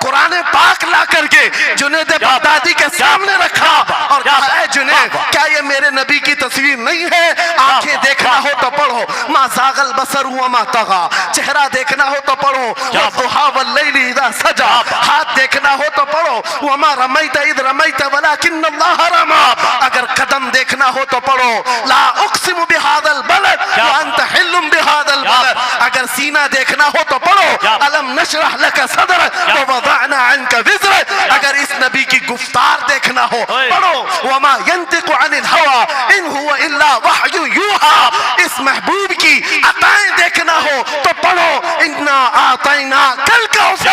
कुरान पाक ला करके जुनैद बगदादी के सामने रखा और कहा, है जुनैद, क्या ये मेरे नबी की तस्वीर नहीं है? आंखें देखना हो तो पढ़ो, मा ज़ागल बसर हुआ मा तगा, चेहरा देखना हो तो पढ़ो, वद्दुहा वल्लैलि इज़ा सजा, हाथ देखना हो तो पढ़ो, वमा रमैत इज़ रमैत वलाकिन्नल्लाह रमा, अगर कदम देखना हो तो पढ़ो, ला उक़सिमु बिहादल बलद व अंत हिल्लुम बिहादल बलद, अगर सीना देखना हो तो पढ़ो, अलम नशरह लका सदरक व वदअना अन्का विज़रक, अगर इस नबी की गुफ्तार देखना हो पढ़ो, वमा यंतिकु अनिल हवा इन हुवा इल्ला वहयु यूहा, इस महबूब की अताएं देखना हो तो पढ़ो, इन्ना आतैना कल कौसर।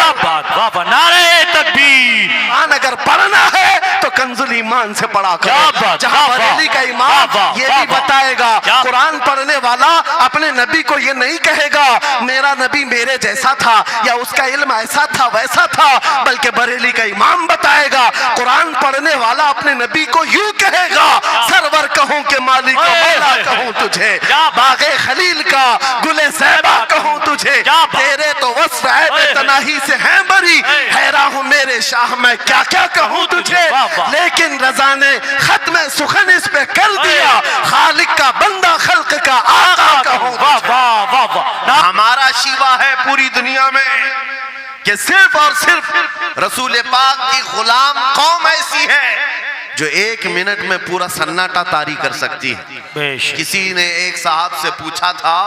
नारे तकबीर। अगर पढ़ना है तो कंजुल ईमान से पढ़ा करो, जहां बरेली का इमाम ये भी बताएगा, कुरान पढ़ने वाला अपने नबी को ये नहीं कहेगा मेरा नबी मेरे जैसा था या उसका इल्म ऐसा था वैसा था, बल्कि बरेली का इमाम बताएगा कुरान पढ़ने वाला अपने नबी को यूं कहेगा, सरवर कहूं के मालिक को मौला कहूं तुझे, बागे खलील का गुले ज़ैबा कहूं तुझे, तेरे तो वस्फ है तनाही से हैं बरी, हैरान हूं मेरे शाह मैं क्या क्या कहूं तुझे, लेकिन रज़ा ने खत्म सुखन इस पे कर दिया, खालिक का बंदा खल्क का आका कहूं तुझे। हमारा शिवा है पूरी दुनिया में कि सिर्फ और सिर्फ रसूल पाक की गुलाम कौम ऐसी है जो 1 मिनट में पूरा सन्नाटा तारी कर सकती है। किसी ने एक साहब से पूछा था,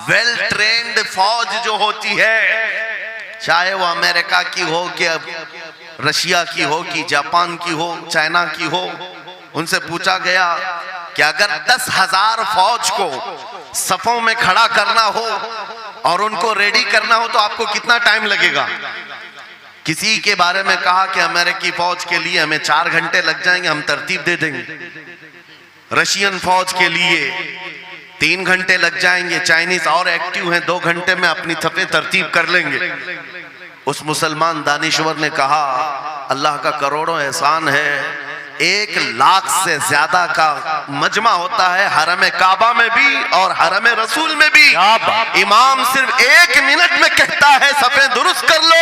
वेल ट्रेन्ड फौज जो होती है, चाहे वो अमेरिका की हो कि रशिया की हो कि जापान की हो, चाइना की हो, उनसे पूछा गया कि अगर 10,000 फौज को सफों में खड़ा करना हो और उनको रेडी करना हो तो आपको कितना टाइम लगेगा? किसी के बारे में कहा कि अमेरिकी फौज के लिए हमें 4 घंटे लग जाएंगे, हम तरतीब दे देंगे। रशियन फौज के लिए 3 घंटे लग जाएंगे, चाइनीज और एक्टिव हैं, 2 घंटे में अपनी सफे तरतीब कर लेंगे। उस मुसलमान दानिश्वर ने कहा, अल्लाह का करोड़ों एहसान है, 1 लाख से ज्यादा का मजमा होता है हरम काबा में भी और हरम रसूल में भी। इमाम सिर्फ 1 मिनट में कहता है सफे दुरुस्त कर लो,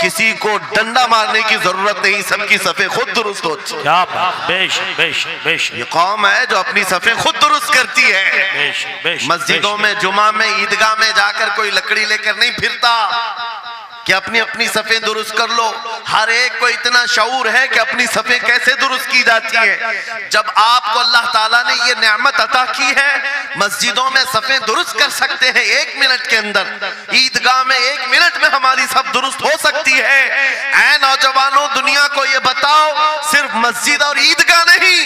किसी को डंडा मारने की जरूरत नहीं, सबकी सफे खुद दुरुस्त होती है। ये कौम है जो अपनी सफे खुद दुरुस्त करती है। मस्जिदों में, जुमा में, ईदगाह में जाकर कोई लकड़ी लेकर नहीं फिरता कि अपनी अपनी सफे दुरुस्त कर लो। हर एक को इतना शऊर है कि अपनी सफे कैसे दुरुस्त की जाती है। जब आपको अल्लाह ताला ने ये नेमत अता की है, मस्जिदों में सफे दुरुस्त कर सकते हैं 1 मिनट के अंदर, ईदगाह में 1 मिनट में हमारी सब दुरुस्त हो सकती है। ऐ नौजवानों, दुनिया को ये बताओ, सिर्फ मस्जिद और ईदगाह नहीं,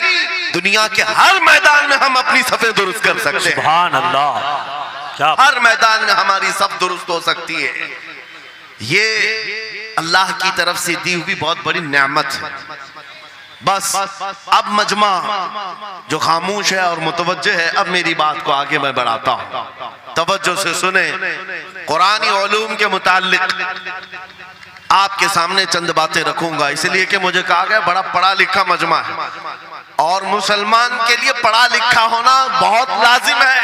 दुनिया के हर मैदान में हम अपनी सफे दुरुस्त कर सकते हैं। सुभान अल्लाह। हर मैदान में हमारी सब दुरुस्त हो सकती है। ये अल्लाह की तरफ से दी हुई बहुत बड़ी नेमत है। बस अब मजमा जो खामोश है और मुतवज्जे है, अब मेरी बात को आगे मैं बढ़ाता हूं, तवज्जो से सुने। कुरानी उलूम के मुताल्लिक आपके सामने चंद बातें रखूंगा, इसलिए कि मुझे कहा गया बड़ा पढ़ा लिखा मजमा है और मुसलमान के लिए पढ़ा लिखा होना बहुत लाजिम है,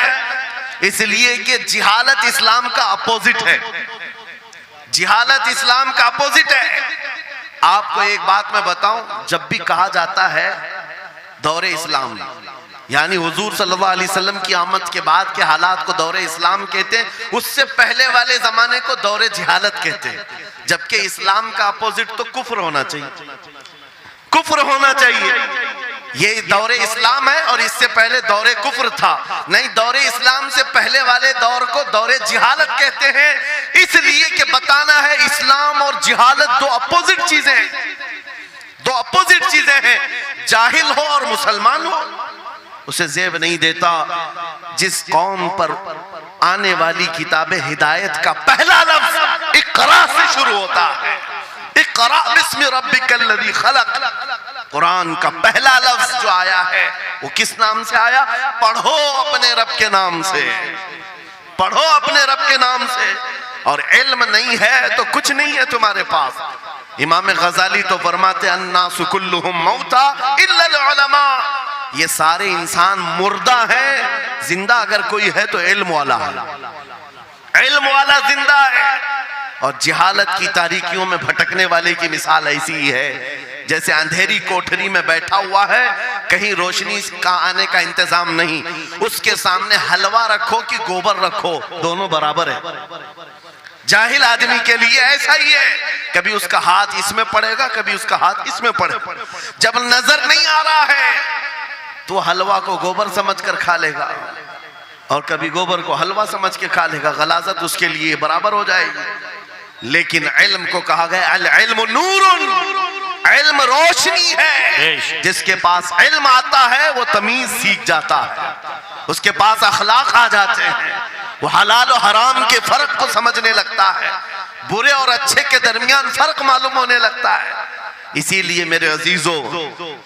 इसलिए कि जिहालत इस्लाम का अपोजिट है। जिहालत इस्लाम का अपोजिट है। आपको एक बात मैं बताऊं, जब भी कहा जाता है दौरे इस्लाम, यानी हुजूर सल्लल्लाहु अलैहि वसल्लम की आमद के बाद के हालात को दौरे इस्लाम कहते हैं, उससे पहले वाले जमाने को दौरे जिहालत कहते हैं। जबकि इस्लाम का अपोजिट तो कुफ्र होना चाहिए, कुफ्र होना चाहिए। ये दौरे इस्लाम है और इससे पहले दौरे कुफ्र था। नहीं, दौरे इस्लाम से पहले वाले दौर को दौरे जिहालत कहते हैं, इसलिए कि बताना है इस्लाम और जिहालत दो अपोजिट चीजें हैं, दो अपोजिट चीजें हैं। जाहिल हो और मुसलमान हो उसे ज़ेब नहीं देता। जिस कौम पर आने वाली किताब हिदायत का पहला लफ्ज इक़रा से शुरू होता है, इक़रा बिस्मि रब्बिकल लज़ी खलक़, कुरान का पहला लफ्ज जो आया है वो किस नाम से आया? पढ़ो अपने रब के नाम से, पढ़ो अपने रब के नाम से। और इल्म नहीं है तो कुछ नहीं है तुम्हारे पास। इमाम गजाली तो फरमाते अन्नासु कुल्लुहुम मौता इल्लल उलमा, ये सारे इंसान मुर्दा हैं, जिंदा अगर कोई है तो इल्म वाला है, इल्म वाला जिंदा है। और जिहालत की तारीकियों में भटकने वाले की मिसाल ऐसी ही है जैसे अंधेरी कोठरी में बैठा हुआ है, कहीं रोशनी का आने का इंतजाम नहीं, उसके सामने हलवा रखो कि गोबर रखो, दोनों बराबर है। जाहिल आदमी के लिए ऐसा ही है, कभी उसका हाथ इसमें पड़ेगा, कभी उसका हाथ इसमें पड़ेगा। जब नजर नहीं आ रहा है तो हलवा को गोबर समझकर खा लेगा और कभी गोबर को हलवा समझ के खा लेगा, गलाजत उसके लिए बराबर हो जाएगी। लेकिन इल्म को कहा गया अल इल्मु नूरुन, इल्म रोशनी है। जिसके पास इल्म आता है वो तमीज सीख जाता है, उसके पास अखलाक आ जाते हैं, वो हलाल और हराम के फर्क को समझने लगता है, बुरे और अच्छे के दरमियान फर्क मालूम होने लगता है। इसीलिए मेरे अजीजों,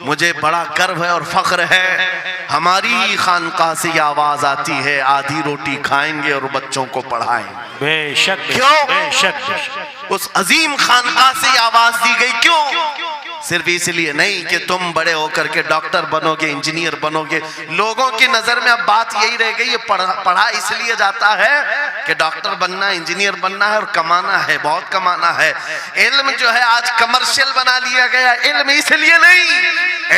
मुझे बड़ा गर्व है और फख्र है, हमारी खानकाह से ये आवाज आती है, आधी रोटी खाएंगे और बच्चों को पढ़ाएंगे। बेशक। क्यों? बेशक। उस अजीम खानकाह से ये आवाज दी गई, क्यों? सिर्फ इसलिए नहीं कि तुम बड़े होकर के डॉक्टर बनोगे, इंजीनियर बनोगे। लोगों की नजर में अब बात यही रह गई है, पढ़ा इसलिए जाता है कि डॉक्टर बनना, इंजीनियर बनना है और कमाना है, बहुत कमाना है। इल्म जो है आज कमर्शियल बना लिया गया। इल्म इसलिए नहीं,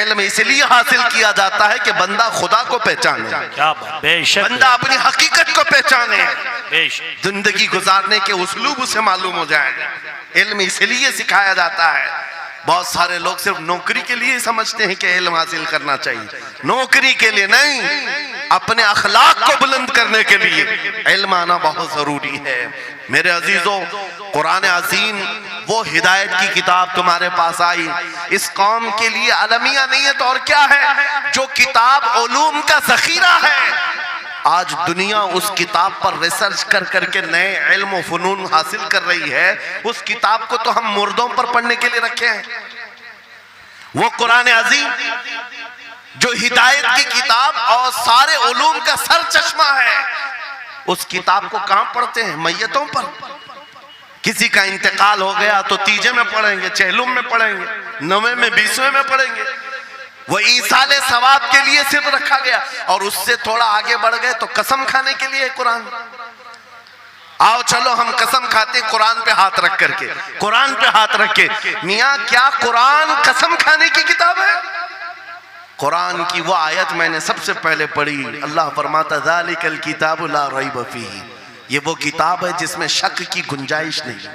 इल्म इसलिए हासिल किया जाता है कि बंदा खुदा को पहचाने, क्या बात। बेशक। बंदा अपनी हकीकत को पहचाने, बेशक। जिंदगी गुजारने के उस्लूब उसे मालूम हो जाए। इल्म इसलिए सिखाया जाता है। बहुत सारे लोग सिर्फ नौकरी के लिए समझते हैं कि इल्म हासिल करना चाहिए, नौकरी के लिए नहीं, अपने अखलाक को बुलंद करने के लिए इल्म आना बहुत जरूरी है। मेरे अजीजों, कुरान अज़ीम वो हिदायत की किताब तुम्हारे पास आई, इस कौम के लिए अलमिया नहीं है तो और क्या है, जो किताब उलूम का जखीरा है। आज दुनिया उस किताब पर रिसर्च कर करके नए इल्म और फनून हासिल कर रही है। उस किताब को तो हम मुर्दों पर पढ़ने के लिए रखे हैं। वो कुरान अज़ीम जो हिदायत की किताब और सारे उलूम का सर चश्मा है, उस किताब को कहां पढ़ते हैं? मैयतों पर। किसी का इंतकाल हो गया तो तीजे में पढ़ेंगे, चहलुम में पढ़ेंगे, 9वें में 20वें में पढ़ेंगे। वो ईसाले सवाब के लिए सिर्फ रखा गया। और उससे थोड़ा आगे बढ़ गए तो कसम खाने के लिए कुरान। आओ चलो हम कसम खाते कुरान पे हाथ रख करके, कुरान पे हाथ रख के। मियाँ क्या कुरान कसम खाने की किताब है? कुरान की वो आयत मैंने सबसे पहले पढ़ी, अल्लाह फरमाता ज़ालिकल किताबु ला रैब फीही, ये वो किताब है जिसमें शक की गुंजाइश नहीं,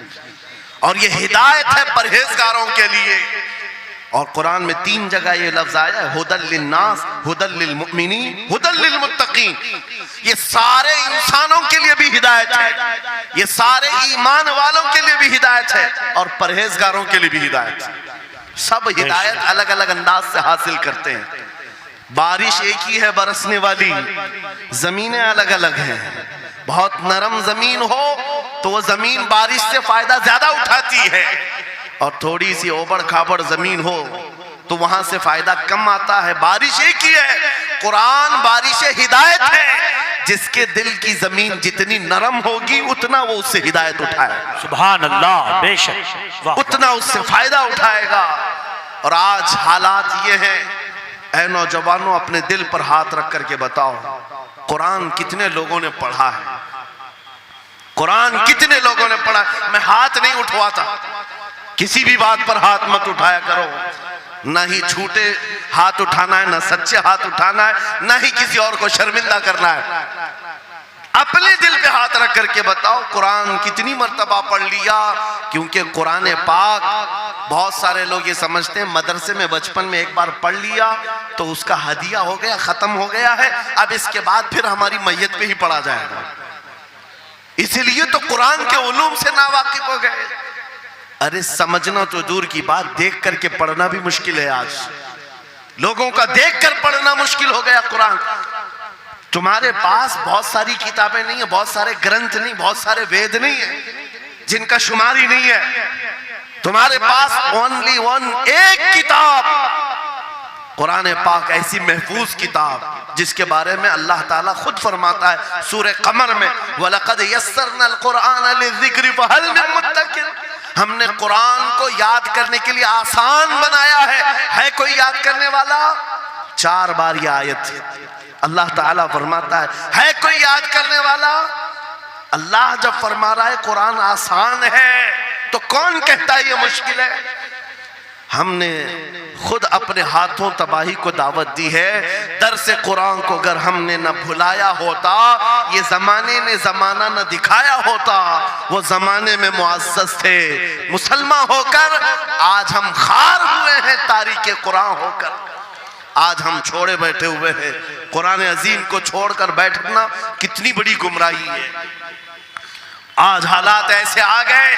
और ये हिदायत है परहेजगारों के लिए। और कुरान में 3 जगह ये लफ्ज आया है, हुदल लिन्नास, हुदल लिलमुमिनीन, हुदल लिलमुत्तकीन। ये सारे इंसानों के लिए भी हिदायत है, ये सारे ईमान वालों के लिए भी हिदायत है और परहेजगारों के लिए भी हिदायत है। सब हिदायत अलग अलग अंदाज से हासिल करते हैं। बारिश एक ही है बरसने वाली, जमीनें अलग अलग हैं। बहुत नरम जमीन हो तो वो जमीन बारिश से फायदा ज्यादा उठाती है, और थोड़ी सी ओबड़ खाबड़ जमीन हो तो वहां से फायदा कम आता है। बारिश एक ही है, कुरान बारिश हिदायत है। जिसके दिल की जमीन जितनी नरम होगी उतना वो उससे हिदायत उठाएगा। सुभान अल्लाह। बेशक। उतना उससे फायदा उठाएगा। और आज हालात ये हैं, ऐ नौजवानों अपने दिल पर हाथ रख करके बताओ, कुरान कितने लोगों ने पढ़ा है? कुरान कितने लोगों ने पढ़ा? मैं हाथ नहीं उठवाता, किसी भी बात पर हाथ मत उठाया करो। ना ही झूठे हाथ उठाना है, ना सच्चे हाथ उठाना है, ना ही किसी और को शर्मिंदा करना है। अपने दिल पे हाथ रख करके बताओ कुरान कितनी मर्तबा पढ़ लिया। क्योंकि कुरान पाक, बहुत सारे लोग ये समझते हैं मदरसे में बचपन में एक बार पढ़ लिया तो उसका हदिया हो गया, खत्म हो गया है, अब इसके बाद फिर हमारी मैयत पे ही पढ़ा जाएगा। इसीलिए तो कुरान के उलूम से नावाकिफ हो गए। अरे समझना तो दूर की बात, देख करके पढ़ना भी मुश्किल है। आज लोगों का देख कर पढ़ना मुश्किल हो गया। कुरान तुम्हारे पास बहुत सारी किताबें नहीं है, बहुत सारे ग्रंथ नहीं, बहुत सारे वेद नहीं है जिनका शुमार ही नहीं है। तुम्हारे पास ओनली वन, एक किताब कुरान पाक, ऐसी महफूज किताब जिसके बारे में अल्लाह ताला खुद फरमाता है सूरह कमर में, वलक़द यस्सरनल कुरआन लिज़िक्रि फहल मिन मुद्दकिर। हमने कुरान को याद करने के लिए आसान बनाया है कोई याद करने वाला? 4 बार ये आयत अल्लाह ताला फरमाता है कोई याद करने वाला? अल्लाह जब फरमा रहा है कुरान आसान है, तो कौन कहता है ये मुश्किल है? हमने खुद अपने हाथों तबाही को दावत दी है। दर्स कुरान को अगर हमने न भुलाया होता, ये जमाने ने जमाना न दिखाया होता, वो जमाने में मुअज़्ज़ज़ थे। मुसलमान होकर आज हम खार हुए हैं, तारीके कुरान होकर आज हम छोड़े बैठे हुए हैं। कुरान अजीम को छोड़कर बैठना कितनी बड़ी गुमराही है। आज हालात ऐसे आ गए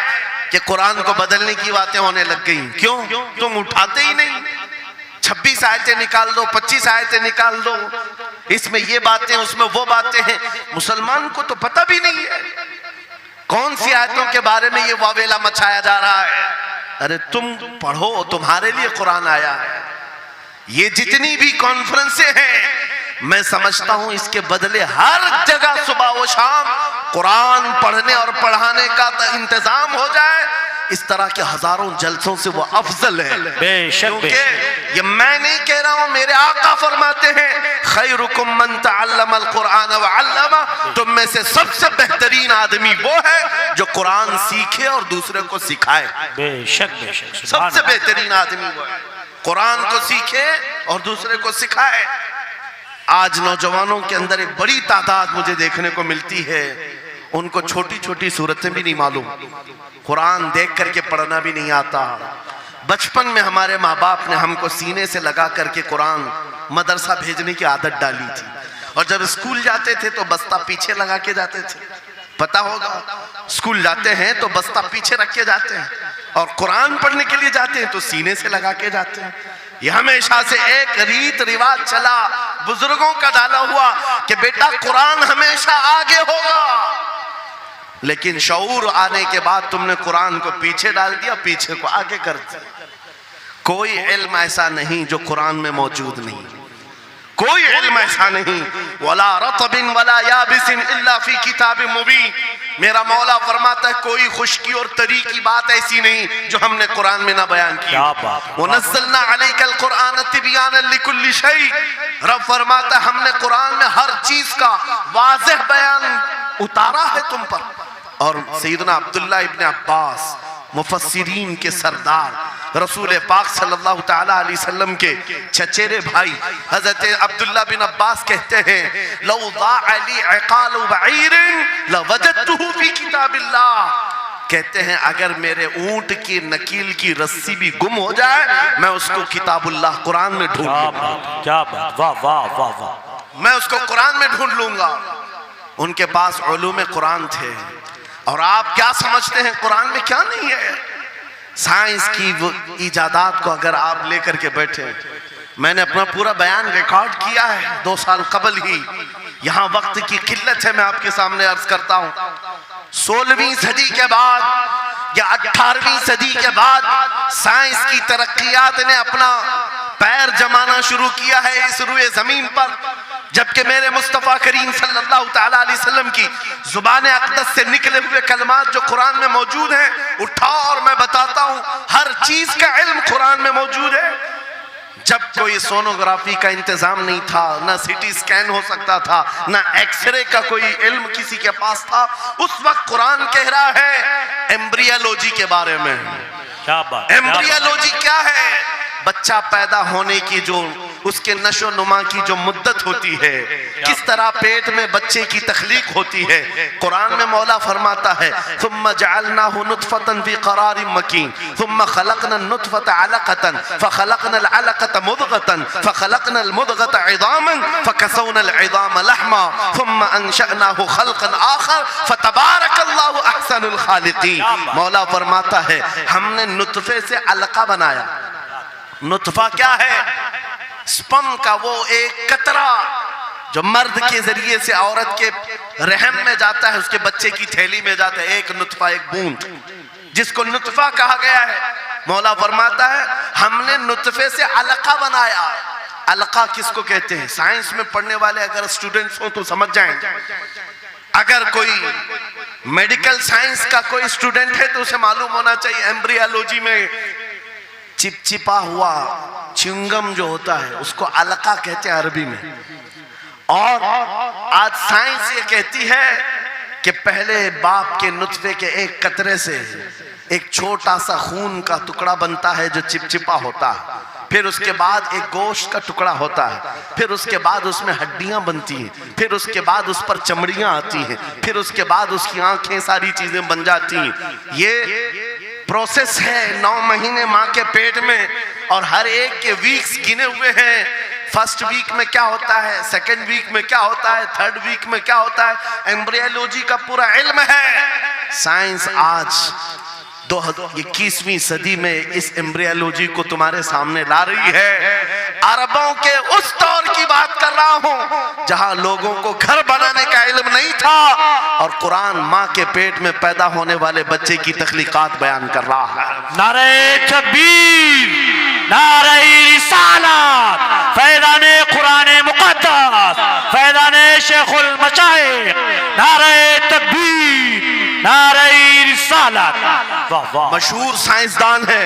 कि कुरान को बदलने की बातें होने लग गई। क्यों? तुम उठाते ही नहीं। 26 आयतें निकाल दो, 25 आयतें निकाल दो, इसमें ये बातें उसमें वो बातें हैं। मुसलमान को तो पता भी नहीं है कौन सी आयतों के बारे में ये वावेला मचाया जा रहा है। अरे तुम पढ़ो, तुम्हारे लिए कुरान आया है। ये जितनी भी कॉन्फ्रेंसें हैं, मैं समझता हूं इसके बदले हर जगह सुबह व शाम कुरान पढ़ने और पढ़ाने का इंतजाम हो जाए। इस तरह के हजारों जलसों से वो अफजल है। क्योंकि ये मैं नहीं कह रहा हूं, मेरे आका फरमाते हैं खैरुकुम मन तअल्लमल कुरान व अल्लमा, तुम में से सबसे बेहतरीन आदमी वो है जो कुरान सीखे और दूसरे को सिखाए। बेशक बेशक, सबसे बेहतरीन आदमी वो है कुरान को सीखे और दूसरे को सिखाए। आज नौजवानों के अंदर एक बड़ी तादाद मुझे देखने को मिलती है, उनको छोटी छोटी सूरतें भी नहीं मालूम, कुरान देख करके पढ़ना भी नहीं आता। बचपन में हमारे माँ बाप ने हमको सीने से लगा करके कुरान मदरसा भेजने की आदत डाली थी, और जब स्कूल जाते थे तो बस्ता पीछे लगा के जाते थे। पता होगा, स्कूल जाते हैं तो बस्ता पीछे रख के जाते हैं, और कुरान पढ़ने के लिए जाते हैं तो सीने से लगा के जाते हैं। ये हमेशा से एक रीत रिवाज चला, बुजुर्गों का डाला हुआ कि बेटा कुरान हमेशा आगे होगा। लेकिन शऊर आने के बाद तुमने कुरान को पीछे डाल दिया, पीछे को आगे कर दिया। कोई इल्म ऐसा नहीं जो कुरान में मौजूद नहीं, कोई इल्म ऐसा नहीं। वला रतबिन वला याबिसिन इल्ला फी किताबिन मुबीन, मेरा मौला फरमाता है कोई खुश्की और तरी की बात ऐसी नहीं जो हमने कुरान में ना बयान की। वनज़्ज़लना अलैकल कुरान तिबयानन लिकुल्लि शै, रब फरमाता है हमने कुरान में हर चीज का वाज़ेह बयान उतारा है तुम पर। और सैयदना अब्दुल्लाह इब्न अब्बास मुफस्सिरीन के सरदार, रसूल पाक सल्लल्लाहु तआला अलैहि वसल्लम के चचेरे भाई हजरत अब्दुल्लाह बिन अब्बास कहते हैं लौ ज़ाअली इक़ालु बईरिन लवजदतुहु फी किताबिल्लाह, कहते हैं अगर मेरे ऊंट की नकील की रस्सी भी गुम हो जाए मैं उसको किताबुल्लाह कुरान में ढूंढ लूंगा। क्या बात, वाह वाह वाह वाह, मैं उसको कुरान में ढूंढ लूंगा। उनके पास उलूम कुरान थे। और आप क्या समझते हैं कुरान में क्या नहीं है? साइंस की वो इजादात को अगर आप लेकर के बैठे, मैंने अपना पूरा बयान रिकॉर्ड किया है 2 साल कबल ही। यहाँ वक्त की किल्लत है, मैं आपके सामने अर्ज करता हूँ 16वीं सदी के बाद या 18वीं सदी के बाद साइंस की तरक्कियात ने अपना पैर जमाना शुरू किया है इस रुए जमीन पर, जबकि मेरे मुस्तफ़ा करीम सल्लल्लाहु तआला अलैहि वसल्लम की जुबान अक़दस से निकले हुए कलमात जो कुरान में मौजूद हैं, उठाओ और मैं बताता हूँ हर चीज का इल्म कुरान में मौजूद है। जब कोई सोनोग्राफी का इंतजाम नहीं था, ना सिटी स्कैन हो सकता था, ना एक्सरे का कोई इल्म किसी के पास था, उस वक्त कुरान कह रहा है एम्ब्रियोलॉजी के बारे में। क्या बात, एम्ब्रियोलॉजी क्या है? बच्चा पैदा होने की जो उसके नशो नुमा की जो मुद्दत होती है, किस तरह पेट में बच्चे की तख्लीक होती है। कुरान में मौला फरमाता है सुम्मा जअलनाहु नुतफतन फी क़रारिन मकीन सुम्मा खलक़ना नुतफत अलक़तन फ़खलक़ना अलक़त मुदग़तन फ़खलक़ना मुदग़त इज़ामन फ़कसौना इज़ाम लहमा सुम्मा अंशअनाहु खल्क़न आखर फ़तबारकल्लाहु अहसनुल ख़ालिक़ीन। मौला फरमाता है हमने नुतफे से अलका बनाया। नुतफा क्या है? स्पर्म का वो एक कतरा जो मर्द के जरिए से औरत के रहम में जाता है, उसके बच्चे की थैली में जाता है, एक नुतफा, एक बूंद, जिसको नुतफा कहा गया है। मौला फरमाता है हमने नुतफे से अलका बनाया। अलका किसको कहते हैं? साइंस में पढ़ने वाले अगर स्टूडेंट्स हो तो समझ जाएंगे। अगर कोई मेडिकल साइंस का कोई स्टूडेंट है तो उसे मालूम होना चाहिए एम्ब्रियोलॉजी में चिपचिपा हुआ च्युइंगम जो होता है उसको अलका कहते हैं अरबी में। और आज साइंस ये कहती है कि पहले बाप के नुतफे के एक कतरे से एक छोटा सा खून का टुकड़ा बनता है जो चिपचिपा होता है, फिर उसके बाद एक गोश्त का टुकड़ा होता है, फिर उसके बाद उसमें हड्डियां बनती हैं, फिर उसके बाद उस पर चमड़ियां आती हैं, फिर उसके बाद उसकी आंखें, सारी चीजें बन जाती हैं। ये प्रोसेस है 9 महीने माँ के पेट में, और हर एक के वीक्स गिने हुए हैं। फर्स्ट वीक में क्या होता है, सेकेंड वीक में क्या होता है, थर्ड वीक में क्या होता है, एम्ब्रियोलॉजी का पूरा इल्म है। साइंस आज 21वीं सदी में इस एम्ब्रियोलॉजी को तुम्हारे सामने ला रही है। अरबों के उस दौर की बात कर रहा हूं जहां लोगों को घर बनाने का इल्म नहीं था, और कुरान माँ के पेट में पैदा होने वाले बच्चे की तख्लीकात बयान कर रहा है। नारे तकबीर, नारे रिसालत, फैज़ाने कुरान मुक़द्दस, फैज़ाने शेखुल मशाइख, नारे तकबीर, नारे रिसालत। वाह वाह। मशहूर साइंसदान है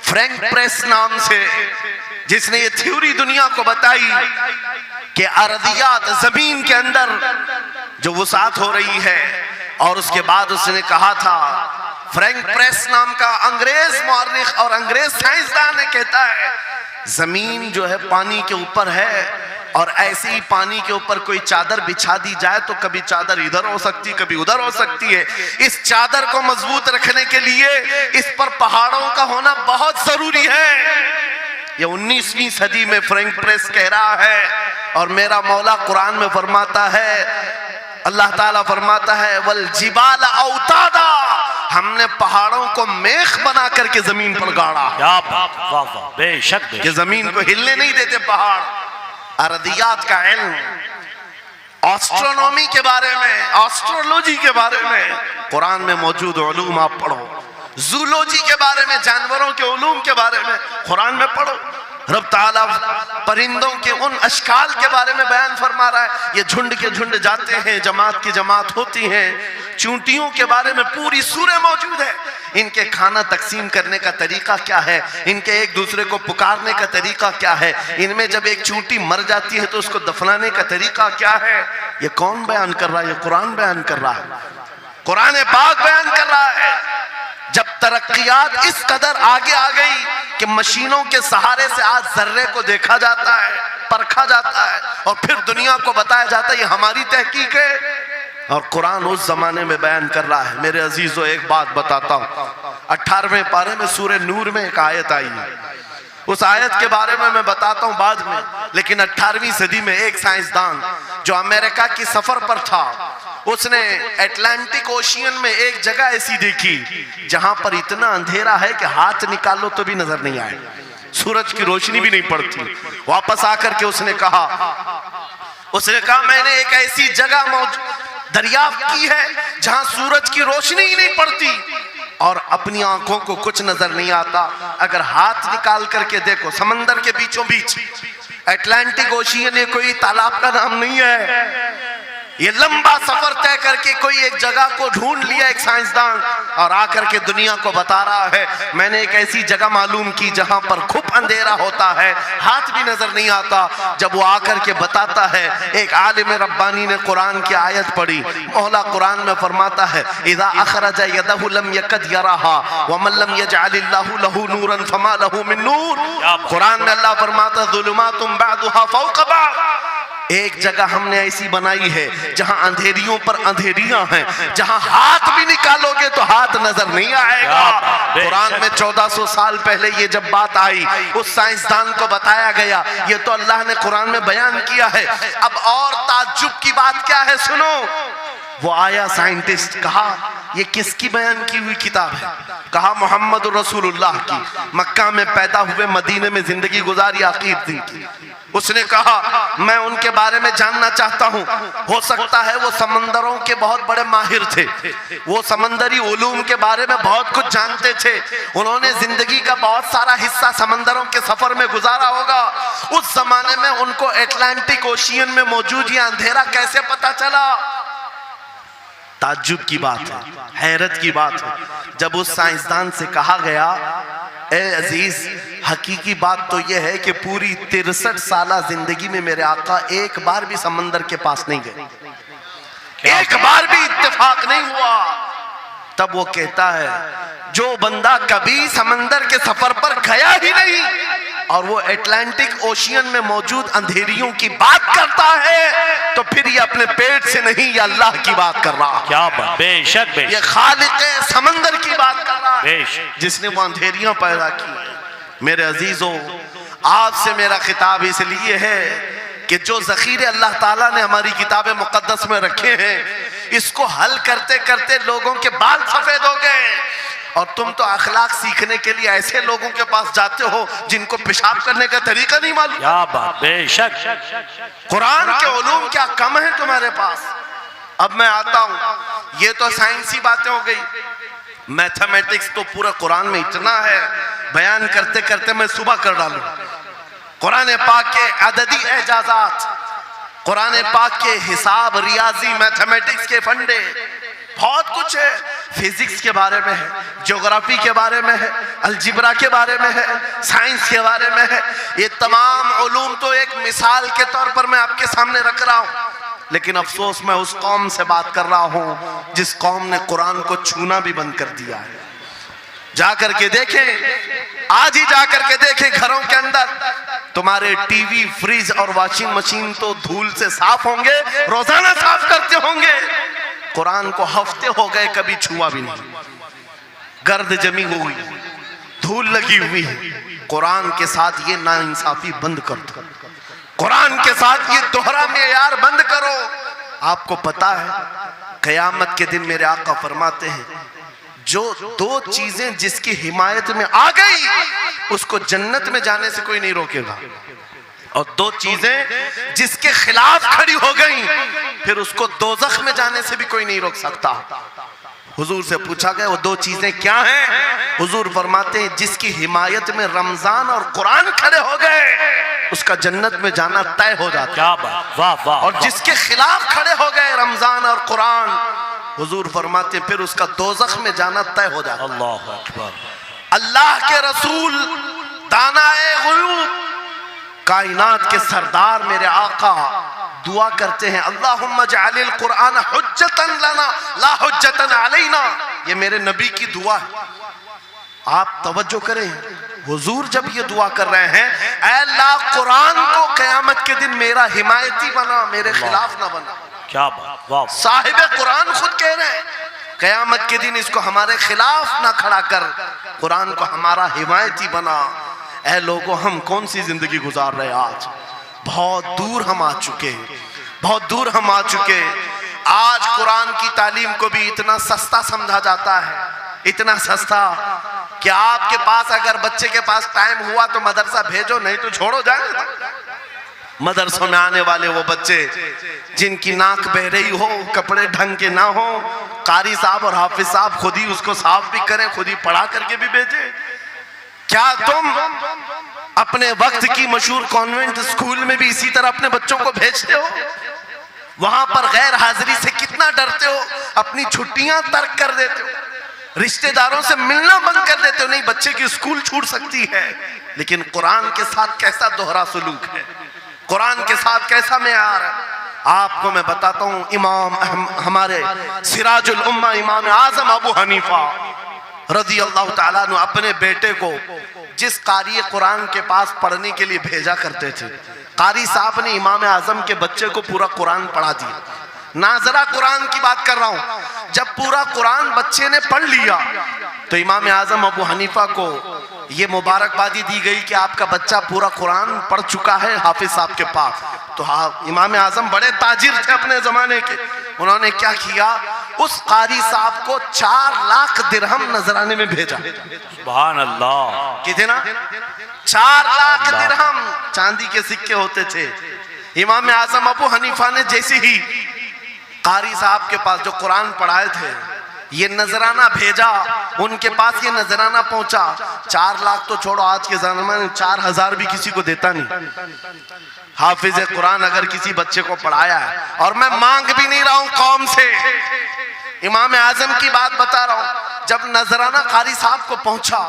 फ्रैंक प्रेस नाम से, जिसने ये थ्योरी दुनिया को बताई कि अर्दियात, जमीन के अंदर जो वसात हो रही है, और उसके बाद उसने कहा था, फ्रैंक प्रेस नाम का अंग्रेज मौर्रिख और अंग्रेज साइंसदान ने कहता है जमीन जो है पानी के ऊपर है, और ऐसे ही पानी के ऊपर कोई चादर बिछा दी जाए तो कभी चादर इधर हो सकती, कभी उधर हो सकती है। इस चादर को मजबूत रखने के लिए इस पर पहाड़ों का होना बहुत जरूरी है। ये 19वीं सदी में फ्रैंक प्रेस कह रहा है, और मेरा मौला कुरान में फरमाता है, अल्लाह ताला फरमाता है, वल जिबाल औतादा, हमने पहाड़ों को मेख बना करके जमीन पर गाड़ा। वाह वाह, बेशक कि जमीन को हिलने नहीं देते पहाड़। अर्दियात का इल्म, एस्ट्रोनॉमी के बारे में, एस्ट्रोलॉजी के बारे में कुरान में मौजूद उलूम आप पढ़ो। जूलॉजी के बारे में, जानवरों के उलूम के बारे में कुरान में पढ़ो। रब ताला परिंदों के उन अशकाल के बारे में बयान फरमा रहा है, ये झुंड के झुंड जाते हैं, जमात की जमात होती हैं। चूंटियों के बारे में पूरी सूरह मौजूद है, इनके खाना तकसीम करने का तरीका क्या है, इनके एक दूसरे को पुकारने का तरीका क्या है, इनमें जब एक चूंटी मर जाती है तो उसको दफनाने का तरीका क्या है। ये कौन बयान कर रहा है? ये कुरान बयान कर रहा है, कुरान पाक बयान कर रहा है। जब तरक्कियात इस कदर आगे आ गई कि मशीनों के सहारे से आज जर्रे को देखा जाता है, परखा जाता है, और फिर दुनिया को बताया जाता है ये हमारी तहकीक है, और कुरान उस जमाने में बयान कर रहा है। मेरे अजीजों, एक बात बताता हूँ, 18वें पारे में सूरह नूर में एक आयत आई है, उस आयत के बारे में मैं बताता हूँ बाद में। लेकिन 18वीं सदी में एक साइंसदान जो अमेरिका की सफर पर था, उसने अटलांटिक ओशियन में एक जगह ऐसी देखी जहां पर इतना अंधेरा है कि हाथ निकालो तो भी नजर नहीं आए, सूरज की रोशनी भी नहीं पड़ती। वापस आकर के उसने कहा मैंने एक ऐसी जगह दरियाफ्त की है जहां सूरज की रोशनी ही नहीं पड़ती और अपनी आंखों को कुछ नजर नहीं आता। अगर हाथ निकाल करके देखो, समंदर के बीचों बीच अटलांटिक ओशियन, ये कोई तालाब का नाम नहीं है। ये लंबा सफर तय करके कोई एक जगह को ढूंढ लिया एक साइंसदान, और आकर के दुनिया को बता रहा है मैंने एक ऐसी जगह मालूम की जहां पर खूब अंधेरा होता है, हाथ भी नजर नहीं आता। जब वो आकर के बताता है, एक आलिम रब्बानी ने कुरान की आयत पढ़ी, मौला कुरान में फरमाता है, इज़ा अखरजा यदहु लम यकद यराहा व मन लम यजअलिल्लाहु लहू नूरन फमा लहू मिन नूर। कुरान में अल्लाह फरमाता ज़ुलुमातुम बअदुहा फौक़ बअद। एक जगह हमने ऐसी बनाई है जहां अंधेरियों पर अंधेरियां हैं, जहां हाथ भी निकालोगे तो हाथ नजर नहीं आएगा। कुरान में 1400 साल पहले ये जब बात आई, उस साइंसदान को बताया गया, ये तो अल्लाह ने कुरान में बयान किया है। अब और ताज्जुब की बात क्या है, सुनो। वो आया साइंटिस्ट, कहा ये किसकी बयान की हुई किताब है? कहा मोहम्मद रसूलुल्लाह की, मक्का में पैदा हुए, मदीने में जिंदगी गुजारी, आखिर दिन की। उसने कहा मैं उनके बारे में जानना चाहता हूँ, हो सकता है वो समंदरों के बहुत बड़े माहिर थे, वो समंदरी उलूम के बारे में बहुत कुछ जानते थे, उन्होंने जिंदगी का बहुत सारा हिस्सा समंदरों के सफर में गुजारा होगा। उस जमाने में उनको अटलांटिक ओशियन में मौजूद ये अंधेरा कैसे पता चला? ताज्जुब की बात है, हैरत की बात है। जब उस साइंसदान से कहा गया, ए अजीज, हकीकी बात तो यह है कि पूरी 63 साला जिंदगी में मेरे आका एक बार भी समंदर के पास नहीं गए, एक बार भी इत्तेफाक नहीं हुआ। तब वो कहता है जो बंदा कभी समंदर के सफर पर गया ही नहीं और वो अटलांटिक ओशियन में मौजूद अंधेरियों की बात करता है तो फिर ये अपने पेट से नहीं, ये अल्लाह की बात कर रहा है। क्या बात, बेशक ये बेशक खालिक समंदर की बात कर रहा है, बेशक। जिसने वो अंधेरियां पैदा की। मेरे अजीजों, आपसे मेरा खिताब इसलिए है कि जो ज़ख़ीरे अल्लाह ताला ने हमारी किताब मुक़द्दस में रखे हैं, इसको हल करते करते लोगों के बाल सफेद हो गए और तुम तो अखलाक सीखने के लिए ऐसे लोगों के पास जाते हो जिनको पेशाब करने का तरीका नहीं मालूम। क्या बात, बेशक। कुरान के उलूम क्या कम है तुम्हारे पास। अब मैं आता हूं, ये तो साइंसी बातें हो गई, मैथमेटिक्स तो पूरा कुरान में इतना है, बयान करते करते मैं सुबह कर डालूं। कुरान पाक के अददी एजाजात, कुरान पाक के हिसाब, रियाजी, मैथमेटिक्स के फंडे, बहुत कुछ है। फिजिक्स के बारे में है, ज्योग्राफी के बारे में है, अलजिब्रा के बारे में है, साइंस के बारे में है। ये तमाम उलूम तो एक मिसाल के तौर पर मैं आपके सामने रख रहा हूँ, लेकिन अफसोस मैं उस कौम से बात कर रहा हूँ जिस कौम ने कुरान को छूना भी बंद कर दिया है। जाकर के देखें, आज ही जाकर के देखें, घरों के अंदर तुम्हारे टीवी, फ्रिज और वॉशिंग मशीन तो धूल से साफ होंगे, रोजाना साफ करते होंगे, कुरान को हफ्ते हो गए कभी छुआ भी नहीं। गर्द जमी हुई, धूल लगी हुई है। कुरान के साथ ये नाइंसाफी बंद कर दो, कुरान के साथ ये दोहरा मेयार बंद करो। आपको पता है क़यामत के दिन मेरे आका फरमाते हैं जो दो चीजें जिसकी हिमायत में आ गई उसको जन्नत में जाने से कोई नहीं रोकेगा, और दो चीजें जिसके खिलाफ खड़ी हो गई फिर उसको दोज़ख में जाने से भी कोई नहीं रोक सकता। हुजूर से पूछा गया वो दो चीजें क्या हैं? हुजूर फरमाते हैं जिसकी हिमायत में रमजान और कुरान खड़े हो गए उसका जन्नत में जाना तय हो जाता। क्या बात, वाह वाह। और जिसके खिलाफ खड़े हो गए रमजान और कुरान, हुजूर फरमाते फिर उसका दोज़ख में जाना तय हो जाता। अल्लाह अकबर। अल्लाह के रसूल, दानाए गुयूब, कायनात के सरदार मेरे आका दुआ करते हैं अल्लाहुम्मा जअलिल कुरान हुज्जतन लना ला हुज्जतन अलैना। ये मेरे नबी की दुआ है। आप तवज्जो करें, हुजूर जब ये दुआ कर रहे हैं, ऐ अल्लाह कुरान को क़यामत के दिन मेरा हिमायती बना, मेरे खिलाफ ना बना। क्या बात, वाह। साहिब कुरान खुद कह रहे हैं क़यामत के दिन इसको हमारे खिलाफ ना खड़ा कर, कुरान को हमारा हिमायती बना। ऐ लोगों, हम कौन सी जिंदगी गुजार रहे हैं आज? बहुत दूर हम आ चुके, बहुत दूर हम आ चुके। आज कुरान की तालीम को भी इतना सस्ता समझा जाता है, इतना सस्ता कि आपके पास अगर बच्चे के पास टाइम हुआ तो मदरसा भेजो, नहीं तो छोड़ो, जाए। मदरसों में आने वाले वो बच्चे जिनकी नाक बह रही हो, कपड़े ढंग के ना हो, कारी साहब और हाफिज साहब खुद ही उसको साफ भी करें, खुद ही पढ़ा करके भी भेजे। क्या तुम अपने वक्त की मशहूर कॉन्वेंट स्कूल में भी इसी तरह अपने बच्चों को भेजते हो? वहां पर गैर हाजिरी से कितना डरते हो, अपनी छुट्टियां तर्क कर देते हो, रिश्तेदारों से मिलना बंद कर देते हो। नहीं, बच्चे की स्कूल छूट सकती है, लेकिन कुरान के साथ कैसा दोहरा सलूक है, कुरान के साथ कैसा मेयार है। आपको मैं बताता हूं, इमाम हमारे सिराजुल उम्मा इमाम आजम अबू हनीफा रज़ी अल्लाह ताला अन्हु अपने बेटे को जिस कारी कुरान के पास पढ़ने के लिए भेजा करते थे, कारी साहब ने इमाम आजम के बच्चे को पूरा कुरान पढ़ा दिया। नाजरा कुरान की बात कर रहा हूं। जब पूरा कुरान बच्चे ने पढ़ लिया तो इमाम आजम अबू हनीफा को ये मुबारकबादी दी गई कि आपका बच्चा पूरा कुरान पढ़ चुका है हाफिज साहब के पास। तो हाँ, इमाम आजम बड़े ताजिर थे अपने जमाने के। उन्होंने क्या किया, उस कारी साहब को 4 लाख दिरहम नजराने में भेजा। सुभान अल्लाह। कितना? 4 लाख दिरहम चांदी के सिक्के होते थे। इमाम आजम अबू हनीफा ने जैसे ही कारी साहब के पास जो कुरान पढ़ाए थे ये नजराना भेजा, उनके पास ये नजराना पहुंचा, 4 लाख तो छोड़ो, आज के जमाने में 4000 भी किसी को देता नहीं। हाफिज कुरान अगर किसी बच्चे को पढ़ाया है, और मैं मांग भी नहीं रहा हूं कौम से, इमाम आजम की बात बता रहा हूं। जब नजराना कारी साहब को पहुंचा,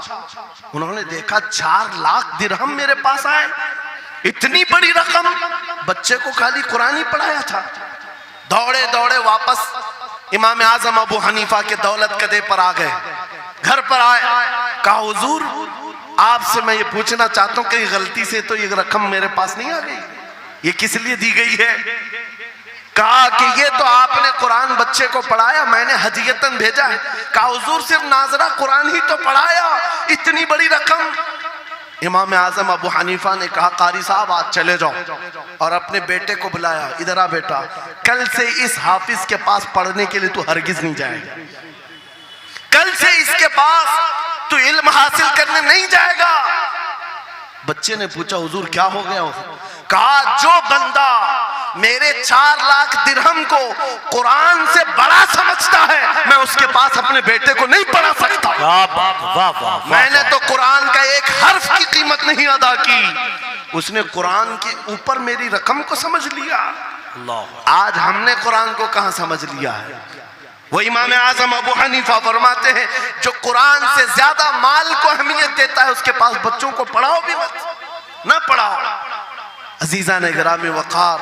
उन्होंने देखा 4 लाख दिरहम मेरे पास आए, इतनी बड़ी रकम, बच्चे को खाली कुरान ही पढ़ाया था। दौड़े दौड़े वापस इमाम आजम अबू हनीफा के दौलत कदे पर आ गए। घर पर आए, कहा हुजूर आपसे मैं ये पूछना चाहता हूँ कहीं गलती से तो ये रकम मेरे पास नहीं आ गई, ये किस लिए दी गई है? कहा कि ये तो आपने कुरान बच्चे को पढ़ाया, मैंने हदियतन भेजा है। कहा हुजूर सिर्फ नाजरा कुरान ही तो पढ़ाया, इतनी बड़ी रकम। इमाम आजम अबू हनीफा ने कहा कारी साहब आज चले जाओ, और अपने बेटे को बुलाया, इधर आ बेटा, कल से इस हाफिज के पास पढ़ने के लिए तू हरगिज नहीं जाएगा, कल से इसके पास तू इल्म हासिल करने नहीं जाएगा। बच्चे ने पूछा हुजूर क्या हो गया? कहा जो बंदा मेरे 4 लाख दिरहम को कुरान से बड़ा समझता है, मैं उसके पास अपने बेटे को नहीं पढ़ा सकता। मैंने तो कुरान का एक हर्फ की कीमत नहीं अदा की, उसने कुरान के ऊपर मेरी रकम को समझ लिया। आज हमने कुरान को कहां समझ लिया है? वो इमाम आजम अबू हनीफा फरमाते हैं जो कुरान से ज्यादा माल को अहमियत देता है उसके पास बच्चों को पढ़ाओ भी मत, ना पढ़ाओ। अजीजा ने गिरामी वक़ार,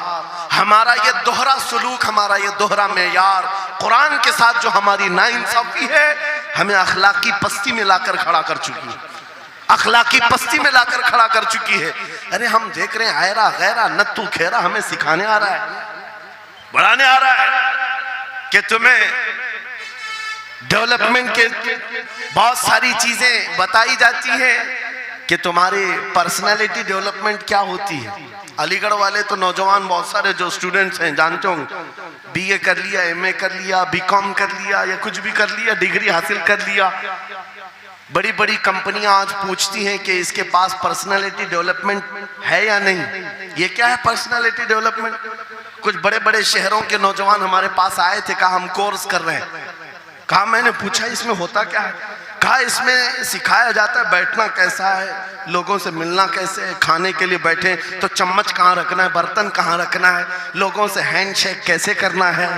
हमारा ये दोहरा सलूक, हमारा ये दोहरा मेयार कुरान के साथ जो हमारी नाइंसाफी है, हमें अखलाकी पस्ती में लाकर खड़ा कर चुकी है, अखलाकी पस्ती में लाकर खड़ा कर चुकी है। अरे हम देख रहे हैं आयरा गैरा नत्तू खेरा हमें सिखाने आ रहा है, बढ़ाने आ रहा है कि तुम्हें डेवलपमेंट के बहुत सारी चीजें बताई जाती है कि तुम्हारी पर्सनालिटी डेवलपमेंट क्या होती है। अलीगढ़ वाले तो नौजवान बहुत सारे जो स्टूडेंट्स हैं जानते होंगे, बीए कर लिया, एमए कर लिया, बीकॉम कर लिया या कुछ भी कर लिया, डिग्री हासिल कर लिया। बड़ी बड़ी कंपनियां आज पूछती हैं कि इसके पास पर्सनालिटी डेवलपमेंट है या नहीं। ये क्या है पर्सनालिटी डेवलपमेंट? कुछ बड़े बड़े शहरों के नौजवान हमारे पास आए थे, कहा हम कोर्स कर रहे हैं। कहा मैंने पूछा इसमें होता क्या है? कहा इसमें सिखाया जाता है बैठना कैसा है, लोगों से मिलना कैसे है, खाने के लिए बैठे तो चम्मच कहाँ रखना है, बर्तन कहाँ रखना है, लोगों से हैंडशेक कैसे करना है,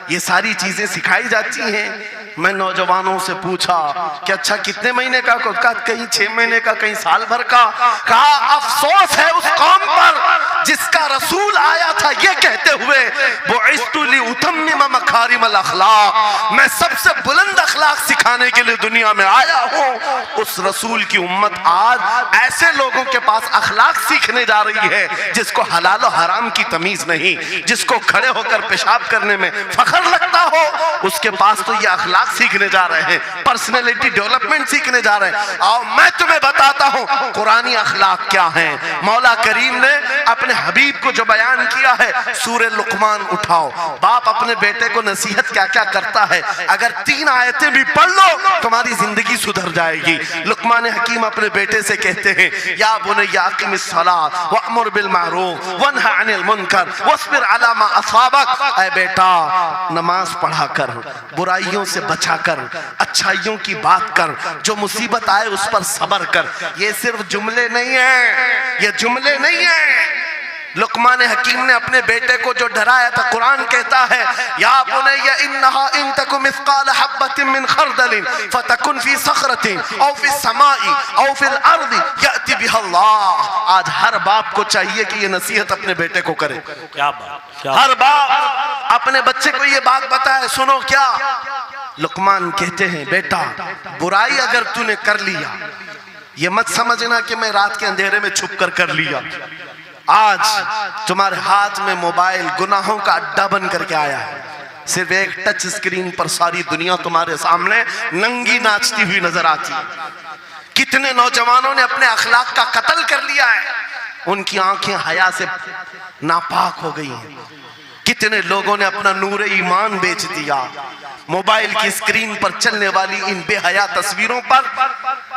ये सारी चीजें सिखाई जाती हैं। मैं नौजवानों से पूछा कि अच्छा कितने महीने का? कहा कहीं 6 महीने का, कहीं साल भर का। कहा अफसोस है उस कौम पर जिसका रसूल आया था ये कहते हुए बुइस्तु लिउतम्मिम मकारिमल अखलाक, मैं सबसे बुलंद अखलाक सिखाने के लिए दुनिया में आया हूँ। उस रसूल की उम्मत आज ऐसे लोगों के पास अखलाक सीखने जा रही है जिसको हलाल और हराम की तमीज नहीं, जिसको खड़े होकर पेशाब करने में फख्र लगता हो, उसके पास तो ये अखलाक सीखने जा रहे हैं, पर्सनैलिटी डेवलपमेंट सीखने जा रहे हैं। और मैं तुम्हें बताता हूं कुरानी अखलाक क्या है। मौला करीम ने अपने हबीब को जो बयान किया है, सूरह लुकमान उठाओ, बाप अपने बेटे को नसीहत क्या क्या करता है, अगर 3 आयतें भी पढ़ लो तुम्हारी जिंदगी सुधर जाएगी। लुकमान हकीम अपने बेटे से कहते हैं या बुनय्या अक़िमिस सलात वअमुर बिल मारूफ वन्हा अनिल मुनकर वस्बिर अला मा असाबक, ऐ बेटा नमाज पढ़ा कर, बुराइयों से बचा कर, अच्छाइयों की बात कर, जो मुसीबत आए उस पर सब्र कर। ये सिर्फ जुमले नहीं है, ये जुमले नहीं है। लुकमान हकीम ने अपने बेटे को जो डराया था, कुरान कहता है या बुनय्या इन्नहा इन तकु मिस्काल हब्बतिन मिन खरदलिन फतकुन फी सखरतिन औ फी समाई औ फिल अर्दी याति बिहा अल्लाह। आज हर बाप को चाहिए कि ये नसीहत अपने बेटे को करे। क्या बात, हर बाप अपने बच्चे को ये बात बताए, सुनो क्या। लुकमान कहते हैं बेटा बुराई अगर तूने कर लिया, ये मत समझना कि मैं रात के अंधेरे में छुप कर लिया। आज तुम्हारे हाथ में मोबाइल गुनाहों का अड्डा बन करके आया है। सिर्फ एक टच स्क्रीन पर सारी दुनिया तुम्हारे सामने नंगी नाचती हुई नजर आती है। कितने नौजवानों ने अपने अखलाक का कत्ल कर लिया है, उनकी आंखें हया से नापाक हो गई हैं। कितने लोगों ने अपना नूर ईमान बेच दिया मोबाइल की स्क्रीन पर चलने वाली इन बेहया तस्वीरों पर।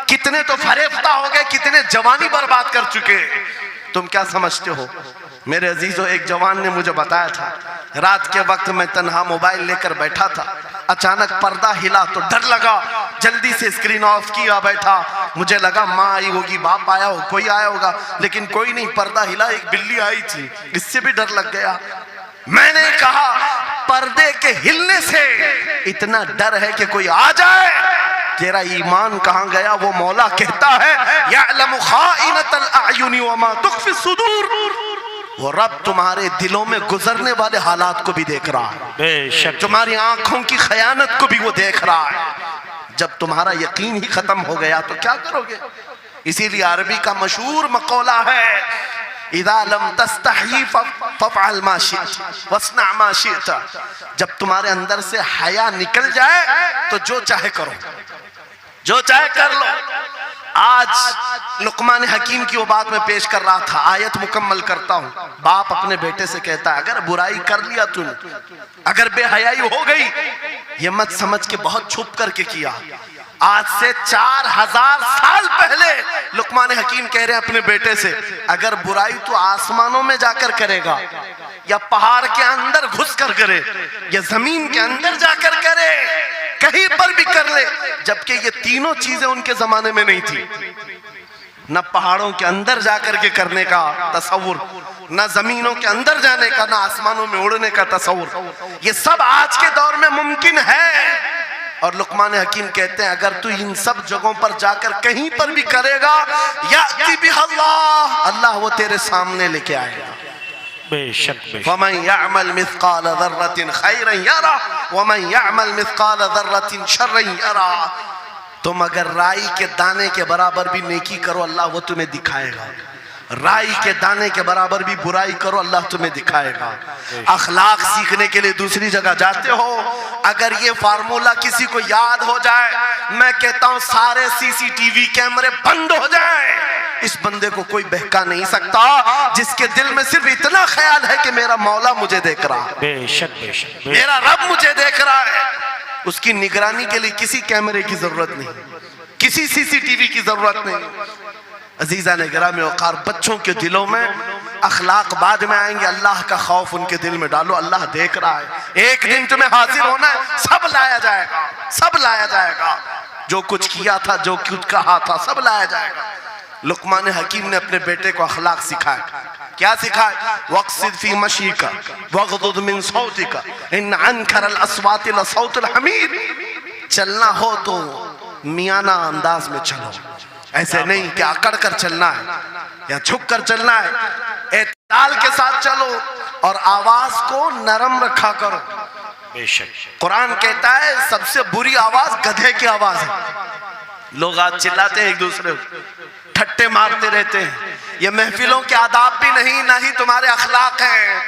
कितने तो फरेफ्ता हो गए, कितने जवानी बर्बाद कर चुके। तुम क्या समझते हो? मेरे अजीजों, एक जवान ने मुझे बताया था, रात के वक्त मैं तन्हा मोबाइल लेकर बैठा था, अचानक पर्दा हिला तो डर लगा, जल्दी से स्क्रीन ऑफ किया, बैठा। मुझे लगा माँ आई होगी, बाप आया हो, कोई आया होगा, लेकिन कोई नहीं। पर्दा हिला, एक बिल्ली आई थी, इससे भी डर लग गया। मैंने कहा पर्दे के हिलने से इतना डर है कि कोई आ जाए, तेरा ईमान कहां गया? वो मौला कहता है यअलमु खाइनतल अयुनि वमा तुख्फी सुदूर। वो रब तुम्हारे दिलों में गुजरने वाले हालात को भी देख रहा है, बेशक तुम्हारी आंखों की खयानत को भी वो देख रहा है। जब तुम्हारा यकीन ही खत्म हो गया तो क्या करोगे? इसीलिए अरबी का मशहूर मकौला है, इज़ा लम तस्तही फफ़अल मा शिअत वस्ना मा शिअत। जब तुम्हारे अंदर से हया निकल जाए तो जो चाहे करो, जो चाहे कर लो। आज लुकमान हकीम की वो बात मैं पेश कर रहा था, आयत मुकम्मल करता हूँ। बाप अपने बेटे से कहता है, अगर बुराई कर लिया तूने, अगर बेहयाई हो गई, ये मत समझ के बहुत छुप करके किया। आज से 4000 साल पहले लुकमान हकीम कह रहे हैं अपने बेटे से, अगर बुराई तो आसमानों में जाकर करेगा, या पहाड़ के अंदर घुस कर करे, या जमीन के अंदर जाकर करे, कहीं पर भी कर ले। जबकि ये तीनों चीजें उनके जमाने में नहीं थी, न पहाड़ों के अंदर जाकर के करने का तसव्वुर, न जमीनों के अंदर जाने का, न आसमानों में उड़ने का तसव्वुर। ये सब आज के दौर में मुमकिन है। और लुकमान हकीम कहते हैं, अगर तू इन सब जगहों पर जाकर कहीं पर भी करेगा, याती बिहल्लाह, अल्लाह वो तेरे सामने लेके आएगा। बेशक वमन यअमल मिस्काल ज़र्रतिन खैरन यरा वमन यअमल मिस्काल ज़र्रतिन शर्रन यरा। तुम अगर राई के दाने के बराबर भी नेकी करो, अल्लाह वो तुम्हें दिखाएगा। राई के दाने के बराबर भी बुराई करो, अल्लाह तुम्हें दिखाएगा। अखलाक सीखने के लिए दूसरी जगह जाते हो, अगर ये फार्मूला किसी को याद हो जाए, मैं कहता हूं सारे सीसीटीवी कैमरे बंद हो जाए, इस बंदे को कोई बहका नहीं सकता, जिसके दिल में सिर्फ इतना ख्याल है कि मेरा मौला मुझे देख रहा है, बेशक बेशक मेरा रब मुझे देख रहा है। उसकी निगरानी के लिए किसी कैमरे की जरूरत नहीं, किसी सीसीटीवी की जरूरत नहीं। अजीजा ने गिरामी वक़ार, बच्चों के दिलों में अखलाक बाद में आएंगे, अल्लाह का खौफ उनके दिल में डालो। अल्लाह देख रहा है, एक दिन तुम्हें हाजिर होना है, सब लाया जाएगा, सब लाया जाएगा। जो कुछ किया था, जो कुछ कहा था, सब लाया जाएगा। लुकमान हकीम ने अपने बेटे को अखलाक सिखाया। क्या सिखाया? वक़्सिद फी मशीका वग़्दुद मिन सौतिका इन अनकरल अस्वाति लसौतुल हमीर। चलना हो तो मियाना अंदाज में चलो, ऐसे नहीं कि अकड़ कर चलना है या झुक कर चलना है। एतदाल के साथ चलो और आवाज को नरम रखा करो। बेशक कुरान कहता है सबसे बुरी आवाज गधे की आवाज है। लोग आज चिल्लाते हैं, एक दूसरे को ठट्टे मारते रहते हैं। ये महफिलों के आदाब भी नहीं, ना ही तुम्हारे अखलाक हैं।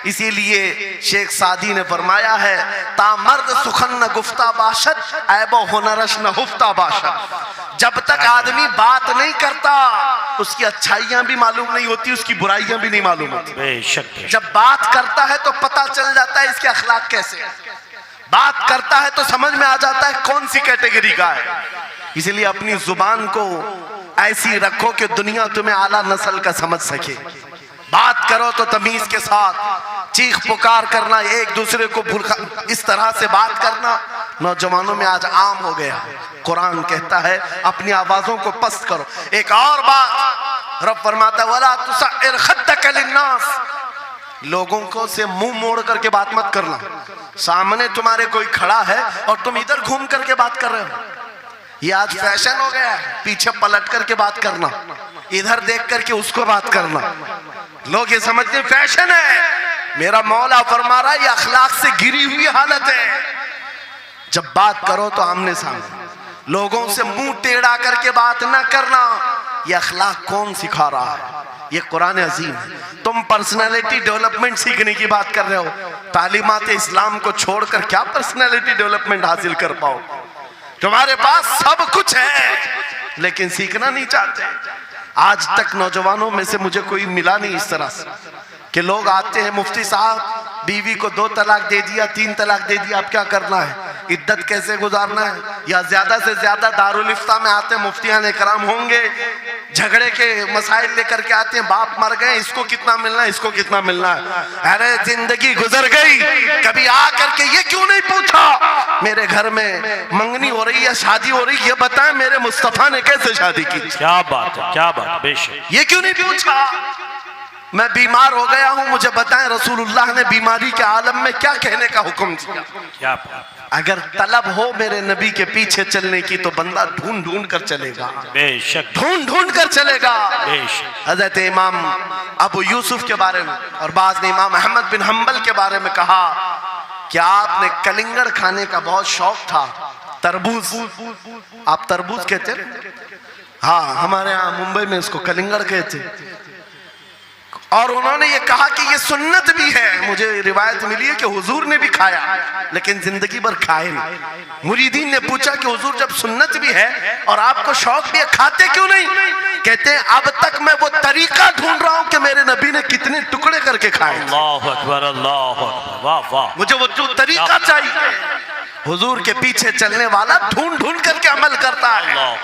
इसीलिए शेख सादी ने फरमाया है, तामर्द सुखन न गुफ्ता बाशद ऐबो हुनरश न हुफ्ता बाशद। जब तक आदमी बात नहीं करता, उसकी अच्छाइयां भी मालूम नहीं होती, उसकी बुराइयां भी नहीं मालूम होती। बेशक जब बात करता है तो पता चल जाता है इसके अखलाक कैसे हैं। बात करता है तो समझ में आ जाता है कौन सी कैटेगरी का है। इसलिए अपनी जुबान को ऐसी रखो कि दुनिया तुम्हें आला नस्ल का समझ सके। बात करो तो तमीज के साथ, चीख पुकार करना, एक दूसरे को इस तरह से बात करना नौजवानों में आज आम हो गया। कुरान कहता है अपनी आवाजों को पस्त करो। एक और बात रब फरमाता है, वला तुसइर खद्दक लिन्नास, लोगों को से मुंह मोड़ करके बात मत करना। सामने तुम्हारे कोई खड़ा है और तुम इधर घूम करके बात कर रहे हो, ये आज फैशन हो गया है। पीछे पलट करके बात करना, इधर देख करके उसको बात करना, लोग ये समझते हैं फैशन है। मेरा मौला फरमा रहा है ये अखलाक से गिरी हुई हालत है। जब बात करो तो आमने सामने, लोगों से मुंह टेढ़ा करके बात ना करना। ये अखलाक कौन सिखा रहा है? ये कुरान अजीम है। तुम पर्सनालिटी डेवलपमेंट सीखने की बात कर रहे हो, तालीमात इस्लाम को छोड़कर क्या पर्सनालिटी डेवलपमेंट हासिल कर पाओ? तुम्हारे पास सब कुछ है लेकिन सीखना नहीं चाहते। आज तक नौजवानों में से मुझे कोई मिला नहीं इस तरह से कि लोग आते हैं, मुफ्ती साहब बीवी को 2 तलाक दे दिया, 3 तलाक दे दिया, अब क्या करना है, इद्दत कैसे गुजारना है? या ज्यादा से ज्यादा दारुल इफ्ता में आते हैं, मुफ्तियान इकराम होंगे, झगड़े के मसाइल लेकर के आते हैं, बाप मर गए, इसको कितना मिलना है, इसको कितना मिलना है। अरे जिंदगी गुजर गई, कभी आ करके ये क्यों नहीं पूछा मेरे घर में मंगनी हो रही है, शादी हो रही, ये बताएं मेरे मुस्तफा ने कैसे शादी की? क्या बात है, क्या बात, बेशक। ये क्यों नहीं पूछा? मैं बीमार हो गया हूं, मुझे बताएं रसूलुल्लाह ने बीमारी के आलम में क्या कहने का हुक्म दिया? क्या बात। अगर तलब हो मेरे नबी के पीछे चलने की तो बंदा ढूंढ ढूंढ कर चलेगा, बेशक ढूंढ ढूंढ कर चलेगा। बेशक हजरत इमाम अबू यूसुफ के बारे में और बाद ने इमाम अहमद बिन हम्बल के बारे में कहा कि आपने कलिंगड़ खाने का बहुत शौक था। तरबूज, आप तरबूज कहते हैं? हाँ, हमारे यहाँ मुंबई में इसको कलिंगड़ कहते। और उन्होंने ये कहा कि ये सुन्नत भी है। मुझे रिवायत मिली है कि हुजूर ने भी खाया लेकिन जिंदगी भर खाए नहीं। मुरीदीन ने पूछा कि हुजूर जब सुन्नत भी है और आपको शौक भी है, खाते क्यों नहीं? कहते हैं अब तक मैं वो तरीका ढूंढ रहा हूं कि मेरे नबी ने कितने टुकड़े करके खाए। अल्लाहु अकबर, अल्लाहु अकबर, वाह वाह। मुझे वो जो तरीका चाहिए। हुजूर के पीछे चलने वाला ढूंढ ढूंढ करके अमल करता है।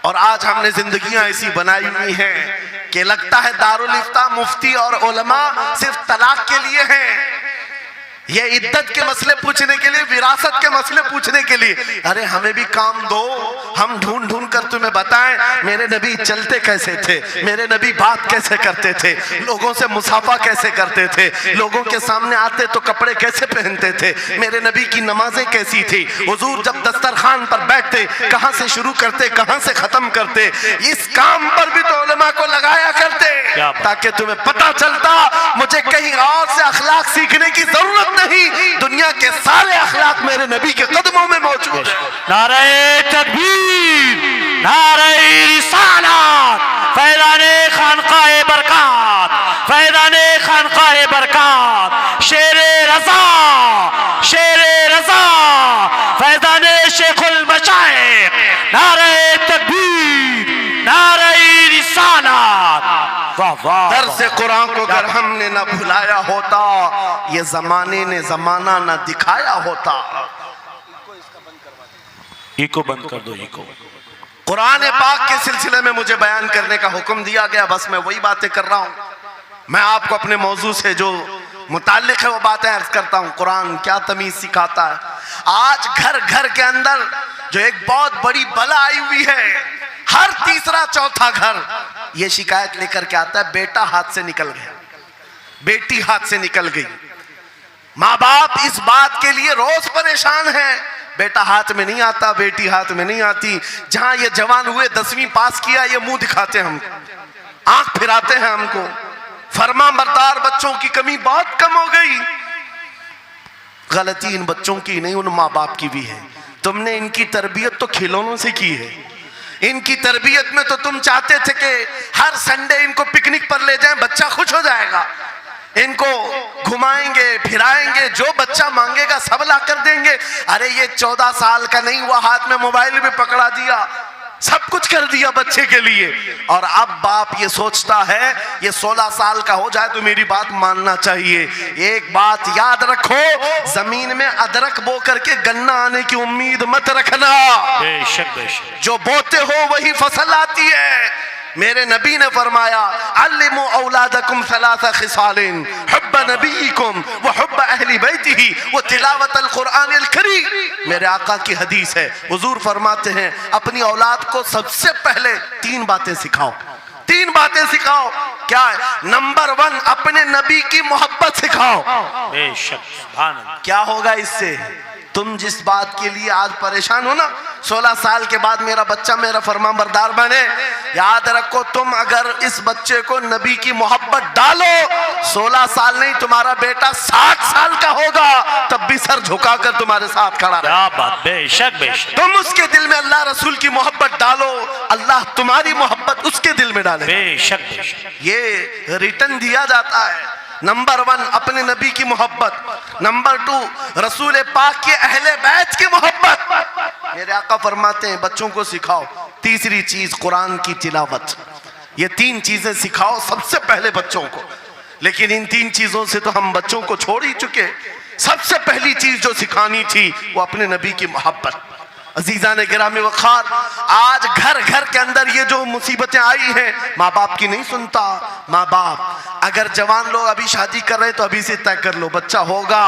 और आज हमने जिंदगियां ऐसी बनाई हुई हैं कि लगता है दारुल इफ्ता मुफ्ती और उलमा सिर्फ तलाक के लिए हैं, ये इद्दत के मसले पूछने के लिए, विरासत के मसले पूछने के लिए। अरे हमें भी काम दो, हम ढूंढ ढूंढ कर तुम्हें बताएं मेरे नबी चलते कैसे थे, मेरे नबी बात कैसे करते थे, लोगों से मुसाफा कैसे करते थे, लोगों के सामने आते तो कपड़े कैसे पहनते थे, मेरे नबी की नमाजें कैसी थी, हुजूर जब दस्तरखान पर बैठते कहां से शुरू करते कहां से खत्म करते। इस काम पर भी तो उलमा को लगाया करते ताकि तुम्हें पता चलता मुझे कहीं और से अखलाक सीखने की जरूरत नहीं, दुनिया के सारे अखलाक मेरे नबी के कदमों में मौजूद है। नारे तकबीर, नारे रिसालत, फैज़ाने खानकाए बरकत, फैज़ाने खानकाए बरकत, शेरे रज़ा, शेरे रज़ा, फैज़ाने शेखुल मशाइख, नारे तकबीर, नारे रिसालत, वाह वाह। दर्स कुरान को अगर हमने न भुलाया होता, ये जमाने ने जमाना न दिखाया होता। इको बंद कर दो, इको। कुरान पाक के सिलसिले में मुझे बयान करने का हुक्म दिया गया, बस मैं वही बातें कर रहा हूं। मैं आपको अपने मौजू से जो मुताल्लिक है वो बातें अर्ज करता हूं। कुरान क्या तमीज सिखाता है। आज घर घर के अंदर जो एक बहुत बड़ी बला आई हुई है, हर तीसरा चौथा घर ये शिकायत लेकर के आता है बेटा हाथ से निकल गया, बेटी हाथ से निकल गई। माँ बाप इस बात के लिए रोज परेशान है, बेटा हाथ में नहीं आता, बेटी हाथ में नहीं आती। जहां ये जवान हुए 10वीं पास किया, ये मुंह दिखाते हैं हमको, आंख फिराते हैं हमको। फरमा बरदार बच्चों की कमी बहुत कम हो गई। गलती इन बच्चों की नहीं, उन माँ बाप की भी है। तुमने इनकी तरबियत तो खिलौनों से की है। इनकी तरबियत में तो तुम चाहते थे कि हर संडे इनको पिकनिक पर ले जाएं, बच्चा खुश हो जाएगा, इनको घुमाएंगे फिराएंगे, जो बच्चा मांगेगा सब ला कर देंगे। अरे ये 14 साल का नहीं हुआ, हाथ में मोबाइल भी पकड़ा दिया, सब कुछ कर दिया बच्चे के लिए। और अब बाप ये सोचता है ये 16 साल का हो जाए तो मेरी बात मानना चाहिए। एक बात याद रखो, जमीन में अदरक बो करके गन्ना आने की उम्मीद मत रखना। बेशक बेशक, जो बोते हो वही फसल आती है। मेरे नबी ने फरमाया अल्लिमु औलादकुम सलासा खिसालिन हुब्ब नबीकुम व हुब्ब अहली बैतिही व तिलावतल कुरानिल करीम। मेरे आका की हदीस है, हुजूर फरमाते हैं अपनी औलाद को सबसे पहले 3 बातें सिखाओ, 3 बातें सिखाओ। क्या है? नंबर 1 अपने नबी की मोहब्बत सिखाओ। बेशक, सुभान अल्लाह। क्या होगा इससे? तुम जिस बात के लिए आज परेशान हो ना, 16 साल के बाद मेरा बच्चा मेरा फरमाबरदार बने, याद रखो तुम अगर इस बच्चे को नबी की मोहब्बत डालो, 16 साल नहीं तुम्हारा बेटा 60 साल का होगा, तब भी सर झुकाकर तुम्हारे साथ खड़ा रहे। क्या बात, बेशक बेशक। तुम उसके दिल में अल्लाह रसूल की मोहब्बत डालो, अल्लाह तुम्हारी मोहब्बत उसके दिल में डाले। बेशक बेशक, ये रिटर्न दिया जाता है। नंबर 1 अपने नबी की मोहब्बत, नंबर 2 रसूल पाक के अहले बैत की मोहब्बत। मेरे आका फरमाते हैं बच्चों को सिखाओ। तीसरी चीज कुरान की तिलावत। ये 3 चीजें सिखाओ सबसे पहले बच्चों को। लेकिन इन 3 चीजों से तो हम बच्चों को छोड़ ही चुके। सबसे पहली चीज जो सिखानी थी वो अपने नबी की मोहब्बत। अजीजा ने गिरामी वखार, आज घर घर के अंदर ये जो मुसीबतें आई हैं, माँ बाप की नहीं सुनता। माँ बाप अगर जवान लोग अभी शादी कर रहे हैं तो अभी से तय कर लो, बच्चा होगा,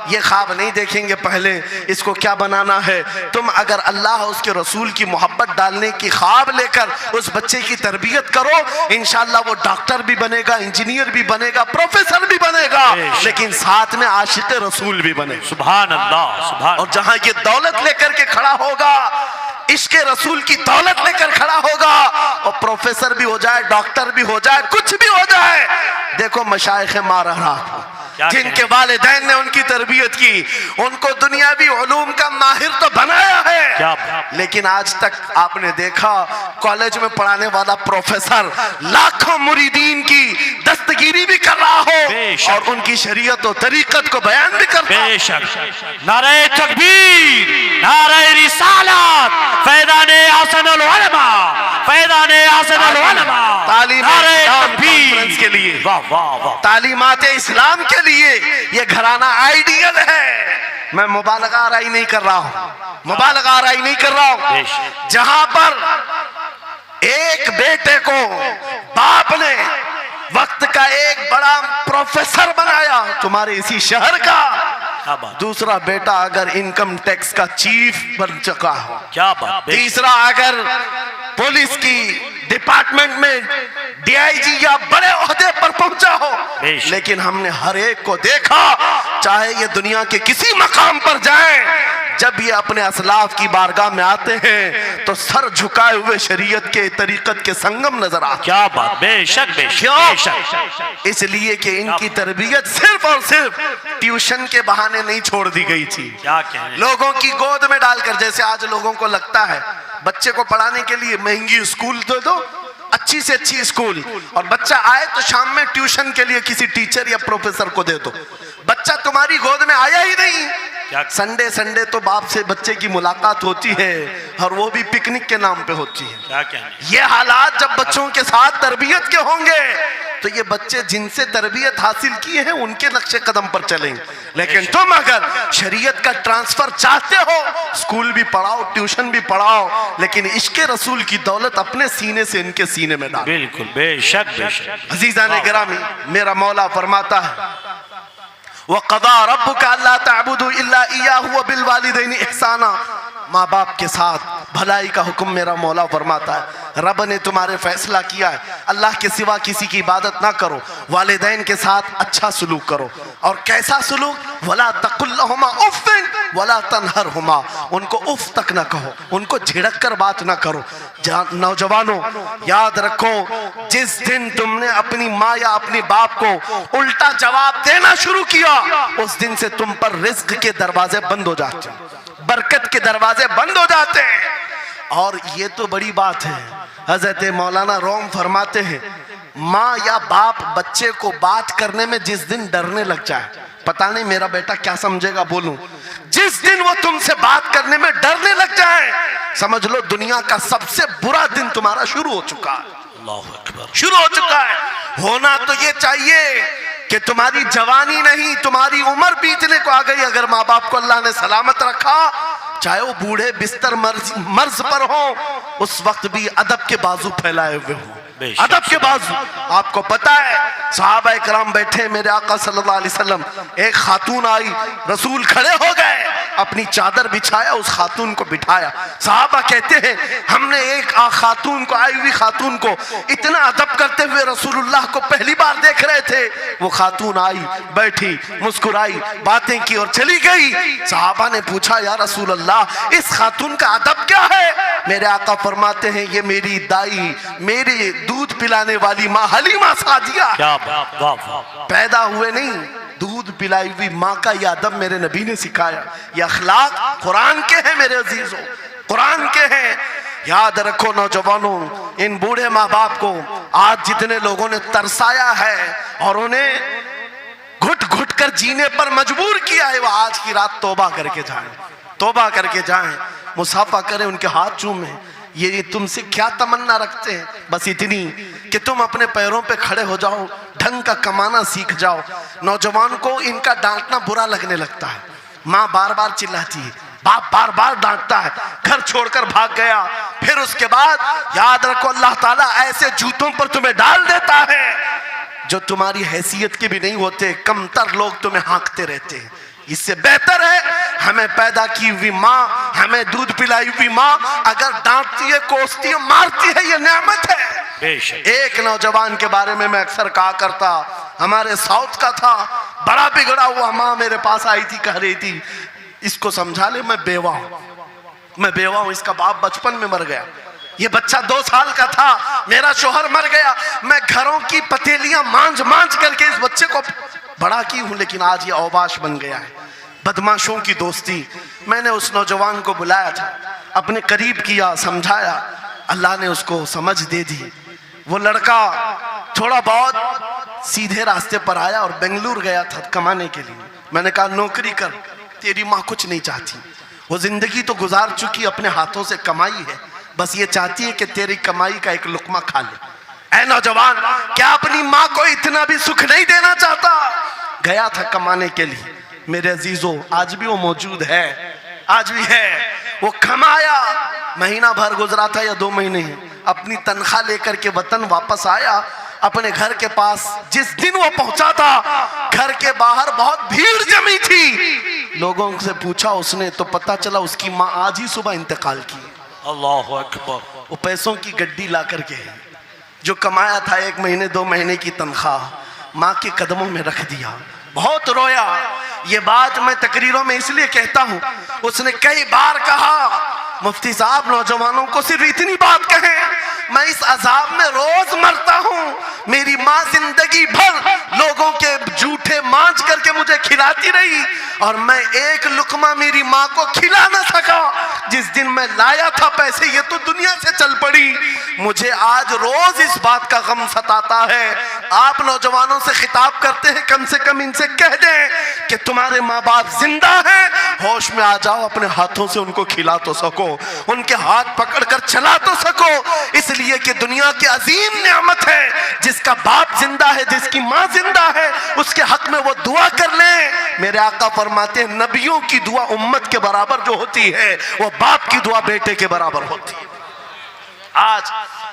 ये ख्वाब नहीं देखेंगे पहले इसको क्या बनाना है। तुम अगर अल्लाह उसके रसूल की मोहब्बत डालने की ख्वाब लेकर उस बच्चे की तरबियत करो, इंशाअल्लाह वो डॉक्टर भी बनेगा, इंजीनियर भी बनेगा, प्रोफेसर भी बनेगा, लेकिन साथ में आशिक रसूल भी बने। सुभान अल्लाह, सुभान। और जहां ये दौलत लेकर के खड़ा होगा, इश्क़े रसूल की दौलत लेकर खड़ा होगा, और प्रोफेसर भी हो जाए, डॉक्टर भी हो जाए, कुछ भी हो जाए। देखो मशाइख़ मारा रहा, जिनके वालिदैन ने उनकी तरबियत की, उनको दुनियावी उलूम का माहिर तो बनाया है, लेकिन आज तक आपने देखा कॉलेज में पढ़ाने वाला प्रोफेसर लाखों मुरीदीन की दस्तगिरी भी कर रहा हो और उनकी शरीयत और तरीकत को बयान भी करता है। बेशक। नारे तकबीर, नारे रिसालत, फैज़ाने हसनुल उलमा, फैज़ाने हसनुल उलमा, नारे तकबीर के लिए, वाह वाह वाह, तालीमात इस्लाम के लिए ये घराना आइडियल है। मैं मुबालगा आराई नहीं कर रहा हूँ, मुबालगा आराई नहीं कर रहा हूँ। जहां पर एक बेटे को बाप ने वक्त का एक बड़ा प्रोफेसर बनाया तुम्हारे इसी शहर का, दूसरा बेटा अगर इनकम टैक्स का चीफ बन चुका हो, क्या बात, तीसरा अगर पुलिस की डिपार्टमेंट में डीआईजी या बड़े ओहदे पर पहुंचा हो, लेकिन हमने हर एक को देखा, चाहे ये दुनिया के किसी मकाम पर जाएं, जब ये अपने असलाफ की बारगाह में आते हैं तो सर झुकाए हुए शरीयत के तरीकत के संगम नजर आते। क्या बात, बेशक बेशक। इसलिए कि इनकी तरबियत सिर्फ और सिर्फ ट्यूशन के बहाने नहीं छोड़ दी गई थी, क्या कहने, लोगों की गोद में डालकर। जैसे आज लोगों को लगता है बच्चे को पढ़ाने के लिए महंगी स्कूल दे दो, अच्छी से अच्छी स्कूल, और बच्चा आए तो शाम में ट्यूशन के लिए किसी टीचर या प्रोफेसर को दे दो। बच्चा तुम्हारी गोद में आया ही नहीं, संडे संडे तो बाप से बच्चे की मुलाकात होती है, और वो भी पिकनिक के नाम पे होती है। क्या कहने, ये हालात जब बच्चों के साथ तरबियत के होंगे तो ये बच्चे जिनसे तरबियत हासिल किए हैं उनके नक्शे कदम पर चलेंगे। लेकिन तुम अगर शरीयत का ट्रांसफर चाहते हो, स्कूल भी पढ़ाओ, ट्यूशन भी पढ़ाओ, लेकिन इश्क़े रसूल की दौलत अपने सीने से इनके सीने में डालो। बिल्कुल, बेशक बेशक। अजीज़ान गिरामी, मेरा मौला फरमाता है, वक़ज़ा रब्बुका अल्ला तअबुदू इल्ला इय्याहु व बिल वालिदैनि इहसाना, माँ बाप के साथ भलाई का हुक्म मेरा मौला फरमाता है। रब ने तुम्हारे फैसला किया है अल्लाह के सिवा किसी की इबादत ना करो, वालिदैन के साथ अच्छा सलूक करो। और कैसा सलूक, वला तकुल्लहुमा उफ़्फ़िन वला तनहरहुमा, उनको उफ तक ना कहो, उनको झिड़क कर बात ना करो। नौजवानों याद रखो, जिस दिन तुमने अपनी माँ या अपने बाप को उल्टा जवाब देना शुरू किया, उस दिन से तुम पर रिज्क के दरवाजे बंद हो जाते हैं, बरकत के दरवाजे बंद हो जाते हैं। और ये तो बड़ी बात है, हजरत मौलाना रोम फरमाते हैं, माँ या बाप बच्चे को बात करने में जिस दिन डरने लग जाए, पता नहीं मेरा बेटा क्या समझेगा बोलूं, जिस दिन वो तुमसे बात करने में डरने लग जाए, समझ लो दुनिया का सबसे बुरा दिन तुम्हारा शुरू हो चुका है, अल्लाहु अकबर, शुरू हो चुका है। होना तो ये चाहिए कि तुम्हारी जवानी नहीं, तुम्हारी उम्र बीतने को आ गई, अगर माँ बाप को अल्लाह ने सलामत रखा, चाहे वो बूढ़े बिस्तर मर्ज पर हो, उस वक्त भी अदब के बाजू फैलाए हुए हो, अदब के बाजू। आपको पता है सहाबा इकराम बैठे, मेरे आका सल्लल्लाहु अलैहि वसल्लम, एक खातून आई, रसूल खड़े हो गए, अपनी चादर बिछाया, उस खातून को बिठाया। सहाबा कहते हैं हमने एक खातून को, आई हुई खातून को इतना अदब करते हुए रसूलुल्लाह को पहली बार देख रहे थे। वो खातून आई, बैठी, मुस्कुराई, बातें की और चली गई। सहाबा ने पूछा या रसूल अल्लाह, इस खातून का अदब क्या है? मेरे आका फरमाते हैं ये मेरी दाई, मेरी दूध पिलाने वाली माँ हलीमा सादिया, पैदा हुए नहीं, दूध पिलाई हुई माँ का यह अदब मेरे नबी ने सिखाया। ये अखलाक कुरान के हैं मेरे अजीजों, कुरान के हैं। याद रखो नौजवानों, इन बूढ़े माँ बाप को आज जितने लोगों ने तरसाया है और उन्हें घुट घुट कर जीने पर मजबूर किया है, वह आज की रात तौबा करके जाएं, तौबा करके जाएं, मुसाफा करें, उनके हाथ चूमें। ये तुमसे क्या तमन्ना रखते हैं? बस इतनी कि तुम अपने पैरों पे खड़े हो जाओ, ढंग का कमाना सीख जाओ। नौजवान को इनका डांटना बुरा लगने लगता है, माँ बार बार चिल्लाती है, बाप बार बार डांटता है, घर छोड़कर भाग गया। फिर उसके बाद याद रखो अल्लाह ताला ऐसे जूतों पर तुम्हें डाल देता है जो तुम्हारी हैसियत के भी नहीं होते, कमतर लोग तुम्हें हाँकते रहते हैं। इससे बेहतर है हमें पैदा की हुई माँ, हमें दूध पिलाई हुई माँ अगर डांटती है, कोसती है, मारती है, ये नेमत है। एक नौजवान के बारे में मैं अक्सर कहा करता, हमारे साउथ का था, बड़ा बिगड़ा हुआ। माँ मेरे पास आई थी, कह रही थी इसको समझा ले, मैं बेवा हूं, इसका बाप बचपन में मर गया, ये बच्चा 2 साल का था, मेरा शोहर मर गया, मैं घरों की पतेलियां मांझ करके इस बच्चे को बड़ा की हूं, लेकिन आज ये औबाश बन गया है। बदमाशों की दोस्ती। मैंने उस नौजवान को बुलाया था, अपने करीब किया, समझाया, अल्लाह ने उसको समझ दे दी। वो लड़का थोड़ा बहुत सीधे रास्ते पर आया और बेंगलुरु गया था कमाने के लिए। मैंने कहा नौकरी कर, तेरी माँ कुछ नहीं चाहती, वो जिंदगी तो गुजार चुकी, अपने हाथों से कमाई है, बस ये चाहती है कि तेरी कमाई का एक लुकमा खा ले। ऐ नौजवान, क्या अपनी माँ को इतना भी सुख नहीं देना चाहता? गया था कमाने के लिए। मेरे अजीजों, आज भी वो मौजूद है, आज भी है। वो कमाया, महीना भर गुजरा था या 2 महीने, अपनी तनख्वाह लेकर के वतन वापस आया। अपने घर के पास जिस दिन वो पहुंचा था, घर के बाहर बहुत भीड़ जमी थी। लोगों से पूछा उसने तो पता चला उसकी माँ आज ही सुबह इंतकाल की। अल्लाहु अकबर। वो पैसों की गड्डी ला करके जो कमाया था 1 महीने 2 महीने की तनख्वाह, माँ के कदमों में रख दिया। बहुत रोया। ये बात मैं तकरीरों में इसलिए कहता हूँ, उसने कई बार कहा मुफ्ती साहब नौजवानों को सिर्फ इतनी बात कहें, मैं इस अजाब में रोज मरता हूँ। मेरी माँ जिंदगी भर लोगों के जूठे मांझ करके मुझे खिलाती रही और मैं एक लुकमा मेरी माँ को खिला ना सका। जिस दिन मैं लाया था पैसे, ये तो दुनिया से चल पड़ी। मुझे आज रोज इस बात का गम सताता है। आप नौजवानों से खिताब करते हैं, कम से कम इनसे कह दें कि तुम्हारे माँ बाप जिंदा हैं, होश में आ जाओ, अपने हाथों से उनको खिला तो सको, उनके हाथ पकड़कर चला तो सको। इसलिए कि दुनिया की अजीम नेमत है, जिसका बाप जिंदा है, जिसकी माँ जिंदा है, उसके हक में वो दुआ कर ले। मेरे आका फरमाते हैं नबियों की दुआ उम्मत के बराबर जो होती है, वो बाप की दुआ बेटे के बराबर होती है। आज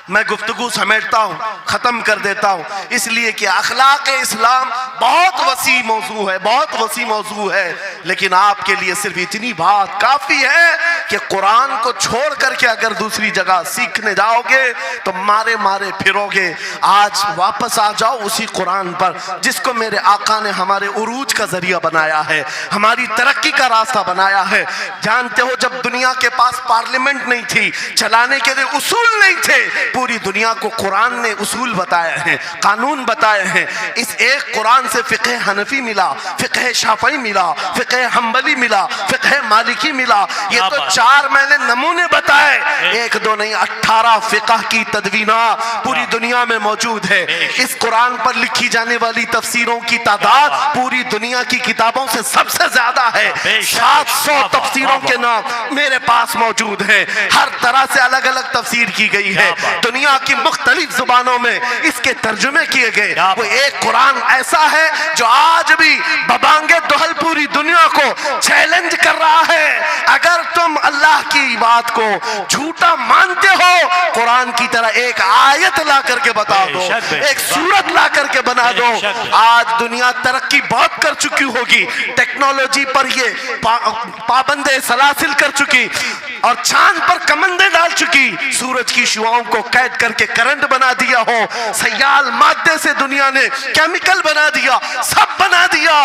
मैं गुफ्तगू समेटता हूँ, ख़त्म कर देता हूँ, इसलिए कि अखलाक इस्लाम बहुत वसी मौजू है, बहुत वसी मौजू है। लेकिन आपके लिए सिर्फ इतनी बात काफ़ी है कि कुरान को छोड़ करके अगर दूसरी जगह सीखने जाओगे तो मारे मारे फिरोगे। आज वापस आ जाओ उसी कुरान पर जिसको मेरे आका ने हमारे उरूज का जरिया बनाया है, हमारी तरक्की का रास्ता बनाया है। जानते हो जब दुनिया के पास पार्लियामेंट नहीं थी, चलाने के लिए उसूल नहीं थे, पूरी दुनिया को कुरान ने उसूल बताए हैं, कानून बताए हैं। इस एक कुरान से फिक़ह हनफी मिला, फिक़ह शाफ़ई मिला, फिक़ह हम्बली मिला, फिक़ह मालिकी मिला। ये तो 4 मैंने नमूने बताए, 1 2 नहीं 18 फिक़ह की तदवीना पूरी दुनिया में मौजूद है। इस कुरान पर लिखी जाने वाली तफसीरों की तादाद पूरी दुनिया की किताबों से सबसे ज्यादा है। 700 तफसीरों के नाम मेरे पास मौजूद है, हर तरह से अलग अलग तफसीर की गई है। दुनिया की मुख्तलिफ जुबानों में इसके तर्जुमे किए गए। वो एक कुरान ऐसा है जो आज भी बबांगे दुहल पूरी दुनिया को चैलेंज कर रहा है। अगर तुम अल्लाह की बात को झूठा मानते हो, कुरान की तरह एक आयत ला करके बता दो, एक सूरत ला करके बना दो। आज दुनिया तरक्की बहुत कर चुकी होगी, टेक्नोलॉजी पर ये पाबंदे सलासिल कर चुकी और चांद पर कमंदे डाल चुकी, सूरज की शुआओं को कैद करके करंट बना दिया हो, सयाल मादे से दुनिया ने केमिकल बना दिया, सब बना दिया।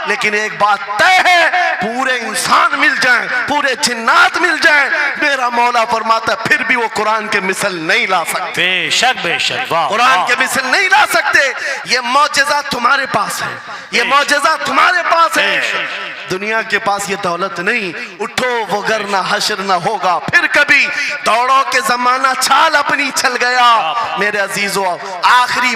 लेकिन एक बात तय है, पूरे इंसान मिल जाएं, पूरे जिन्नात मिल जाएं, मेरा मौला फरमाता फिर भी वो कुरान के मिसल नहीं ला सकते। बेशक बेशक, वाह, कुरान के मिसल नहीं ला सकते। ये मौजज़ा तुम्हारे पास है, ये मौजज़ा तुम्हारे पास है। दुनिया के पास ये दौलत नहीं। उठो वगरना हश्र न होगा फिर कभी, दौड़ो के जमाना चाल अपनी चल गया। मेरे अजीजों, आखिरी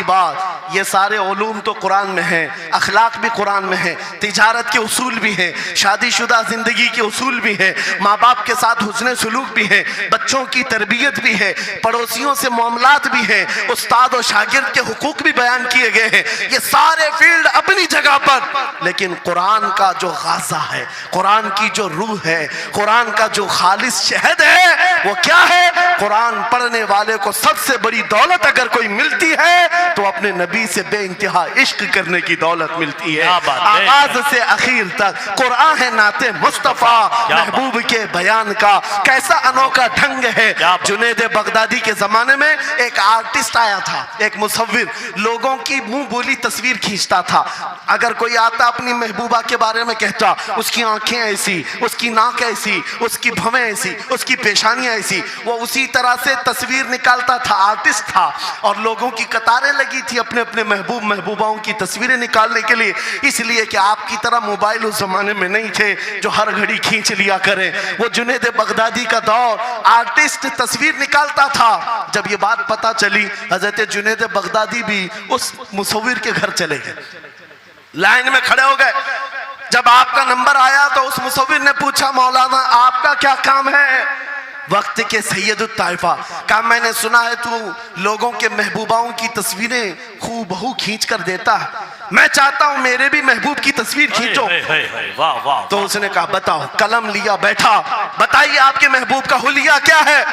बात ये सारे उलूम तो कुरान में हैं, अखलाक भी कुरान में है, तिजारत के उसूल भी हैं, शादीशुदा जिंदगी के उसूल भी हैं, माँ बाप के साथ हुस्न सलूक भी है, बच्चों की तरबियत भी है, पड़ोसियों से मामलात भी है, उस्ताद और शागिर्द के हुकूक भी बयान किए गए हैं। ये सारे फील्ड अपनी जगह पर, लेकिन कुरान का जो गाज़ा है, कुरान की जो रूह है, कुरान का जो खालिस शहद है, वो क्या है? कुरान पढ़ने वाले को सबसे बड़ी दौलत अगर कोई मिलती है तो अपने नबी से बेइंतहा इश्क करने की दौलत मिलती है। आगाज से आखिर तक कुरान है नाते मुस्तफा, महबूब के बयान का कैसा अनोखा ढंग है। जुनैद बगदादी के जमाने में एक आर्टिस्ट आया था, एक मुसव्विर, लोगों की मुंह बोली तस्वीर खींचता था। अगर कोई आता अपनी महबूबा के बारे में कहता, उसकी आंखें ऐसी, उसकी नाक ऐसी, उसकी भवें ऐसी, उसकी पेशानियां ऐसी, वो उसी तरह से तस्वीर निकालता था। आर्टिस्ट था और लोगों की कतारें लगी थी अपने अपने महबूब महबूबाओं की तस्वीरें निकालने के लिए, इसलिए कि आपकी तरह मोबाइल उस जमाने में नहीं थे जो हर घड़ी खींच लिया करें। वो जुनैद बगदादी का दौर, आर्टिस्ट तस्वीर निकालता था। जब ये बात पता चली, हजरत जुनैद बगदादी भी उस मुसव्विर के घर चले गए, लाइन में खड़े हो गए। जब आपका नंबर आया तो उस मुसव्विर ने पूछा, मौलाना आपका क्या काम है? वक्त के सैयद ताइफा का मैंने सुना है तू लोगों के महबूबाओं की तस्वीरें खूबहू खींच कर देता है, मैं चाहता हूं मेरे भी महबूब की तस्वीर खींचो। वाह वाह। तो उसने कहा बताओ, कलम लिया बैठा, बताइए आपके महबूब का हुलिया क्या है?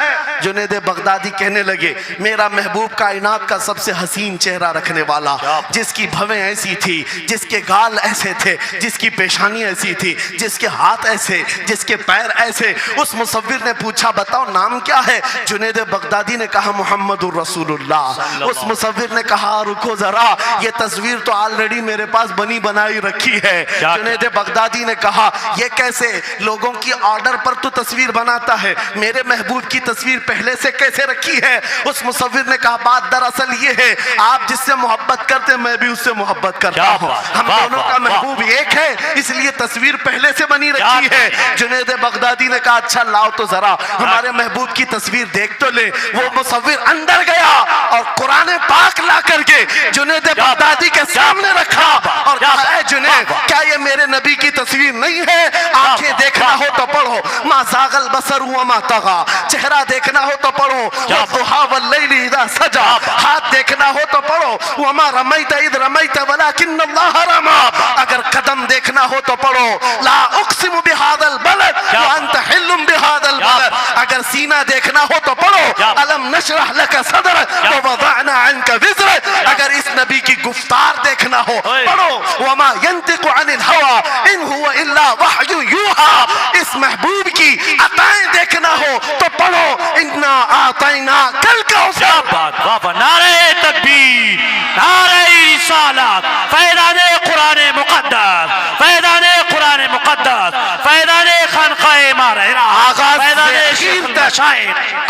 जुनैद बगदादी कहने लगे, मेरा महबूब कायनात का सबसे हसीन चेहरा रखने वाला, जिसकी भवें ऐसी थी, जिसके गाल ऐसे थे, जिसकी पेशानी ऐसी थी, जिसके हाथ ऐसे, जिसके पैर ऐसे। उस मुसव्विर ने पूछा बताओ नाम क्या है? जुनैद बगदादी ने कहा मुहम्मदुर रसूलुल्लाह। उस मुसव्विर ने कहा रुको जरा, ये तस्वीर तो ऑलरेडी मेरे पास बनी बनाई रखी है। जुनैद बगदादी ने कहा ये कैसे? लोगों की ऑर्डर पर तू तस्वीर बनाता है, मेरे महबूब की तस्वीर पहले से कैसे रखी है? उस मुसव्विर ने कहा बात दरअसल ये है, आप जिससे मोहब्बत करते मैं भी उससे मोहब्बत करता हूँ, हम दोनों का महबूब एक है, इसलिए तस्वीर पहले से बनी रखी है। जुनैद बगदादी ने कहा अच्छा लाओ तो जरा हमारे महबूब की तस्वीर देख तो ले। वो मुसव्विर अंदर गया और कुरान पाक ला करके जुनैद बगदादी के सामने रखा और कहा जुनैद क्या ये मेरे नबी की तस्वीर नहीं है? आंखें देखना हो तो पढ़ो, मा ज़ागल बसर हुआ मा तगा, चेहरा देखना हो तो पढ़ो, वद्दुहा वल्लैलि इज़ा सजा, हाथ देखना हो तो पढ़ो, वमा रमैत इज़ रमैत वलाकिन्नल्लाह रमा, अगर कदम देखना हो तो पढ़ो, ला उक़सिमु बिहादल बलद व अंत हिल्लुम बिहादल बलद, अगर सीना देखना हो तो पढ़ो, अलम नशरह लका सदरक व वदअना अन्का विज़रक, अगर इस नबी की गुफ्तार देखना हो पढ़ो, वमा यंतिकु अनिल हवा इन हुवा इल्ला वहयु यूहा, इस महबूब की अताएं देखना हो तो पढ़ो, इन्ना आतैना कल कौसर। बाबा नारे तकबीर, नारे रिसालत, फैज़ाने कुरान मुक़द्दस, फैज़ाने कुरान मुक़द्दस, फैज़ाने खानक़ाह मारहिरा,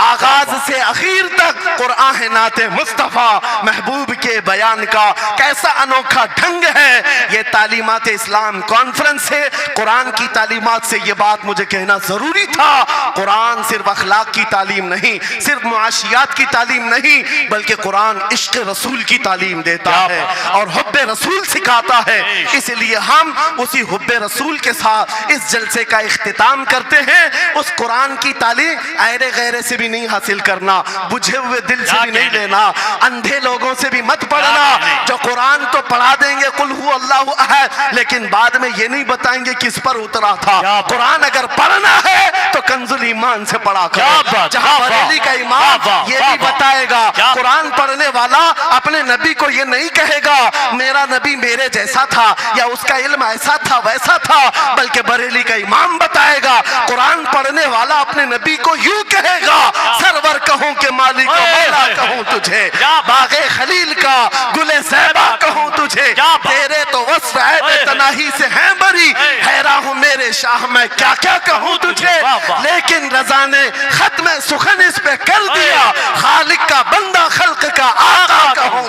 आगाज से आखिर तक कुरान है नाते मुस्तफा, महबूब के बयान का कैसा अनोखा ढंग है। ये तालीमात इस्लाम कॉन्फ्रेंस है, कुरान की तालीमात से ये बात मुझे कहना जरूरी था। कुरान सिर्फ अखलाक की तालीम नहीं, सिर्फ मुआशियात की तालीम नहीं, बल्कि कुरान इश्क रसूल की तालीम देता है और हुब्बे रसूल सिखाता है। इसलिए हम उसी हुब्बे रसूल के साथ इस जलसे का इख्तिताम करते हैं। उस कुरान की तालीम ऐरे गैरे से भी नहीं हासिल करना, बुझे हुए दिल से भी नहीं लेना, अंधे लोगों से भी मत पढ़ना जो कुरान तो पढ़ा देंगे कुल हु अल्लाहु अहद, लेकिन बाद में ये नहीं बताएंगे किस पर उतरा था। कुरान अगर पढ़ना है तो कंजुल ईमान से पढ़ा करो, जहां बरेली का इमाम ये भी बताएगा कुरान पढ़ने वाला अपने नबी को ये नहीं कहेगा मेरा नबी मेरे जैसा था या उसका इल्म ऐसा था वैसा था, बल्कि बरेली का इमाम बताएगा कुरान पढ़ने वाला अपने नबी को यूं कहेगा सरवर कहूं के मालिक मौला कहूं तुझे, बागे खलील का गुले ज़ैबा कहूं तुझे, तेरे तो वस्फ है तनाही से है बरी, हैरान हूं मेरे शाह मैं क्या क्या कहूं तुझे, लेकिन रज़ा ने खत्म सुखन इस पे कर दिया, खालिक का बंदा खल्क का आका कहूं।